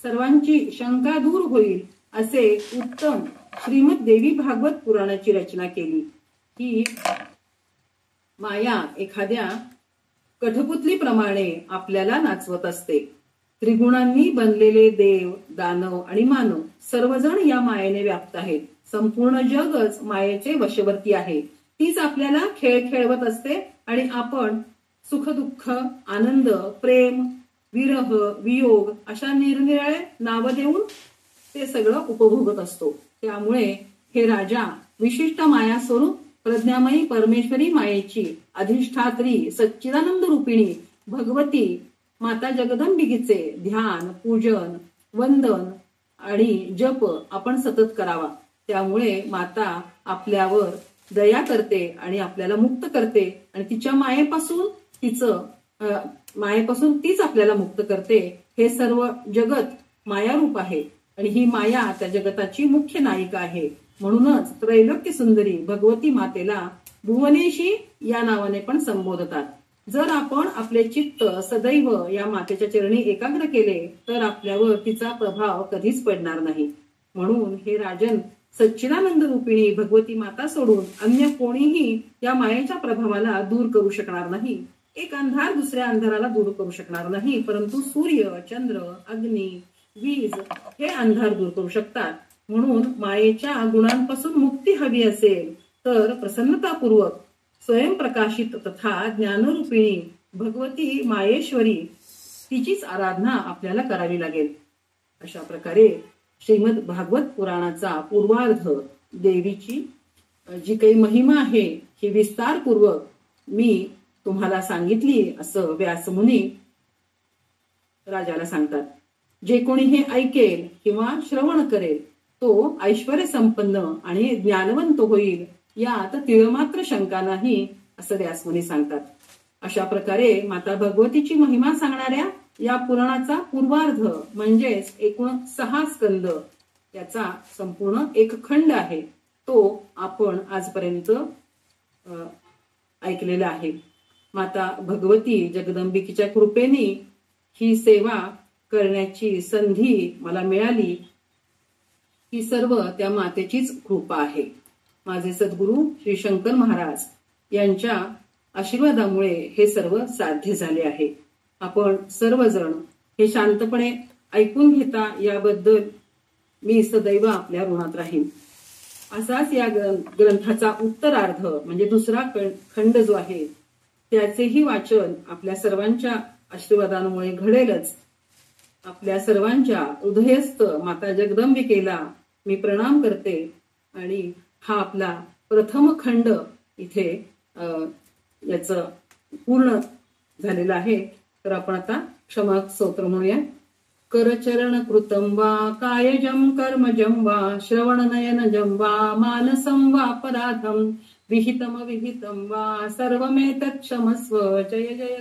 सर्वांची शंका दूर होईल असे उत्तम श्रीमद देवी भागवत पुराणाची रचना केली. ही माया एखाद्या कठपुतलीप्रमाणे आपल्याला नाचवत असते. त्रिगुणांनी बनलेले देव, दानव आणि मानव सर्वजण या मायेने व्याप्त आहेत. संपूर्ण जगच मायेचे वशवर्ती आहे. तीच आपल्याला खेळ खेळवत असते आणि आपण सुख दुःख आनंद प्रेम विरह वियोग अशा निरनिराळे नावं देऊन ते सगळं उपभोगत असतो. त्यामुळे हे राजा विशिष्ट माया स्वरूप प्रज्ञामयी परमेश्वरी मायेची अधिष्ठात्री सच्चिदानंद रूपिणी भगवती माता जगदंबिकेचे ध्यान पूजन वंदन आणि जप आपण सतत करावा. त्यामुळे माता आपल्यावर दया करते आणि आपल्याला मुक्त करते आणि तिच्या मायेपासून तीच आपल्याला मुक्त करते. हे सर्व जगत मायारूप आहे आणि ही माया त्या जगताची मुख्य नायिका आहे. म्हणूनच त्रैलोक्य सुंदरी भगवती मातेला भुवनेशी या नावाने पण संबोधतात. जर आपण आपले चित्त सदैव या मातेच्या चरणी एकाग्र केले तर आपल्यावर तिचा प्रभाव कधीच पडणार नाही. म्हणून हे राजन, सच्चिदानंद रूपिणी भगवती माता सोडून अन्य कोणीही या मायेच्या प्रभावाला दूर करू शकणार नाही. एक अंधार दुसऱ्या अंधाराला दूर करू शकणार नाही, परंतु सूर्य, चंद्र, अग्नी, वीज हे अंधार दूर करू शकतात. म्हणून मायेच्या गुणांपासून मुक्ती हवी असेल तर प्रसन्नतापूर्वक स्वयंप्रकाशित तथा ज्ञानरूपिणी भगवती मायेश्वरी तिचीच आराधना आपल्याला करावी लागेल. अशा प्रकारे श्रीमद भागवत पुराणाचा पूर्वार्ध देवीची जी काही महिमा आहे ही विस्तारपूर्वक मी तुम्हाला सांगितली असं व्यासमुनी राजाला सांगतात. जे कोणी हे ऐकेल किंवा श्रवण करेल तो ऐश्वर्य संपन्न आणि ज्ञानवंत होईल, यात तिळमात्र शंका नाही असं व्यासमुनी सांगतात. अशा प्रकारे माता भगवतीची महिमा सांगणाऱ्या या पुराणाचा पूर्वार्ध म्हणजेच एकूण 6 स्कंद याचा संपूर्ण एक खंड आहे तो आपण आजपर्यंत ऐकलेला आहे. माता भगवती जगदंबिकेच्या कृपेने ही सेवा करण्याची संधी मला मिळाली. ही सर्व त्या मातेचीच कृपा आहे. माझे सद्गुरू श्री शंकर महाराज यांच्या आशीर्वादामुळे हे सर्व साध्य झाले आहे. आपण सर्वजण हे शांतपणे ऐकून घेता याबद्दल मी सदैव आपल्या ऋणात राहीन. असाच या ग्रंथाचा उत्तरार्ध म्हणजे दुसरा खंड जो आहे त्याचेही वाचन आपल्या सर्वांच्या आशीर्वादामुळे घडेलच. आपल्या सर्वांच्या हृदयस्थ माता जगदंबिकेला मी प्रणाम करते आणि हा आपला प्रथम खंड इथे याचं पूर्ण झालेला आहे. तर आपण आता क्षमा स्तोत्र म्हणूया. करचरण कृतं वा कायजं कर्मजं वा श्रवणनयनजं वा मानसं वापराधं विहितमविहितं वा सर्वमेतत् क्षमस्व. जय जय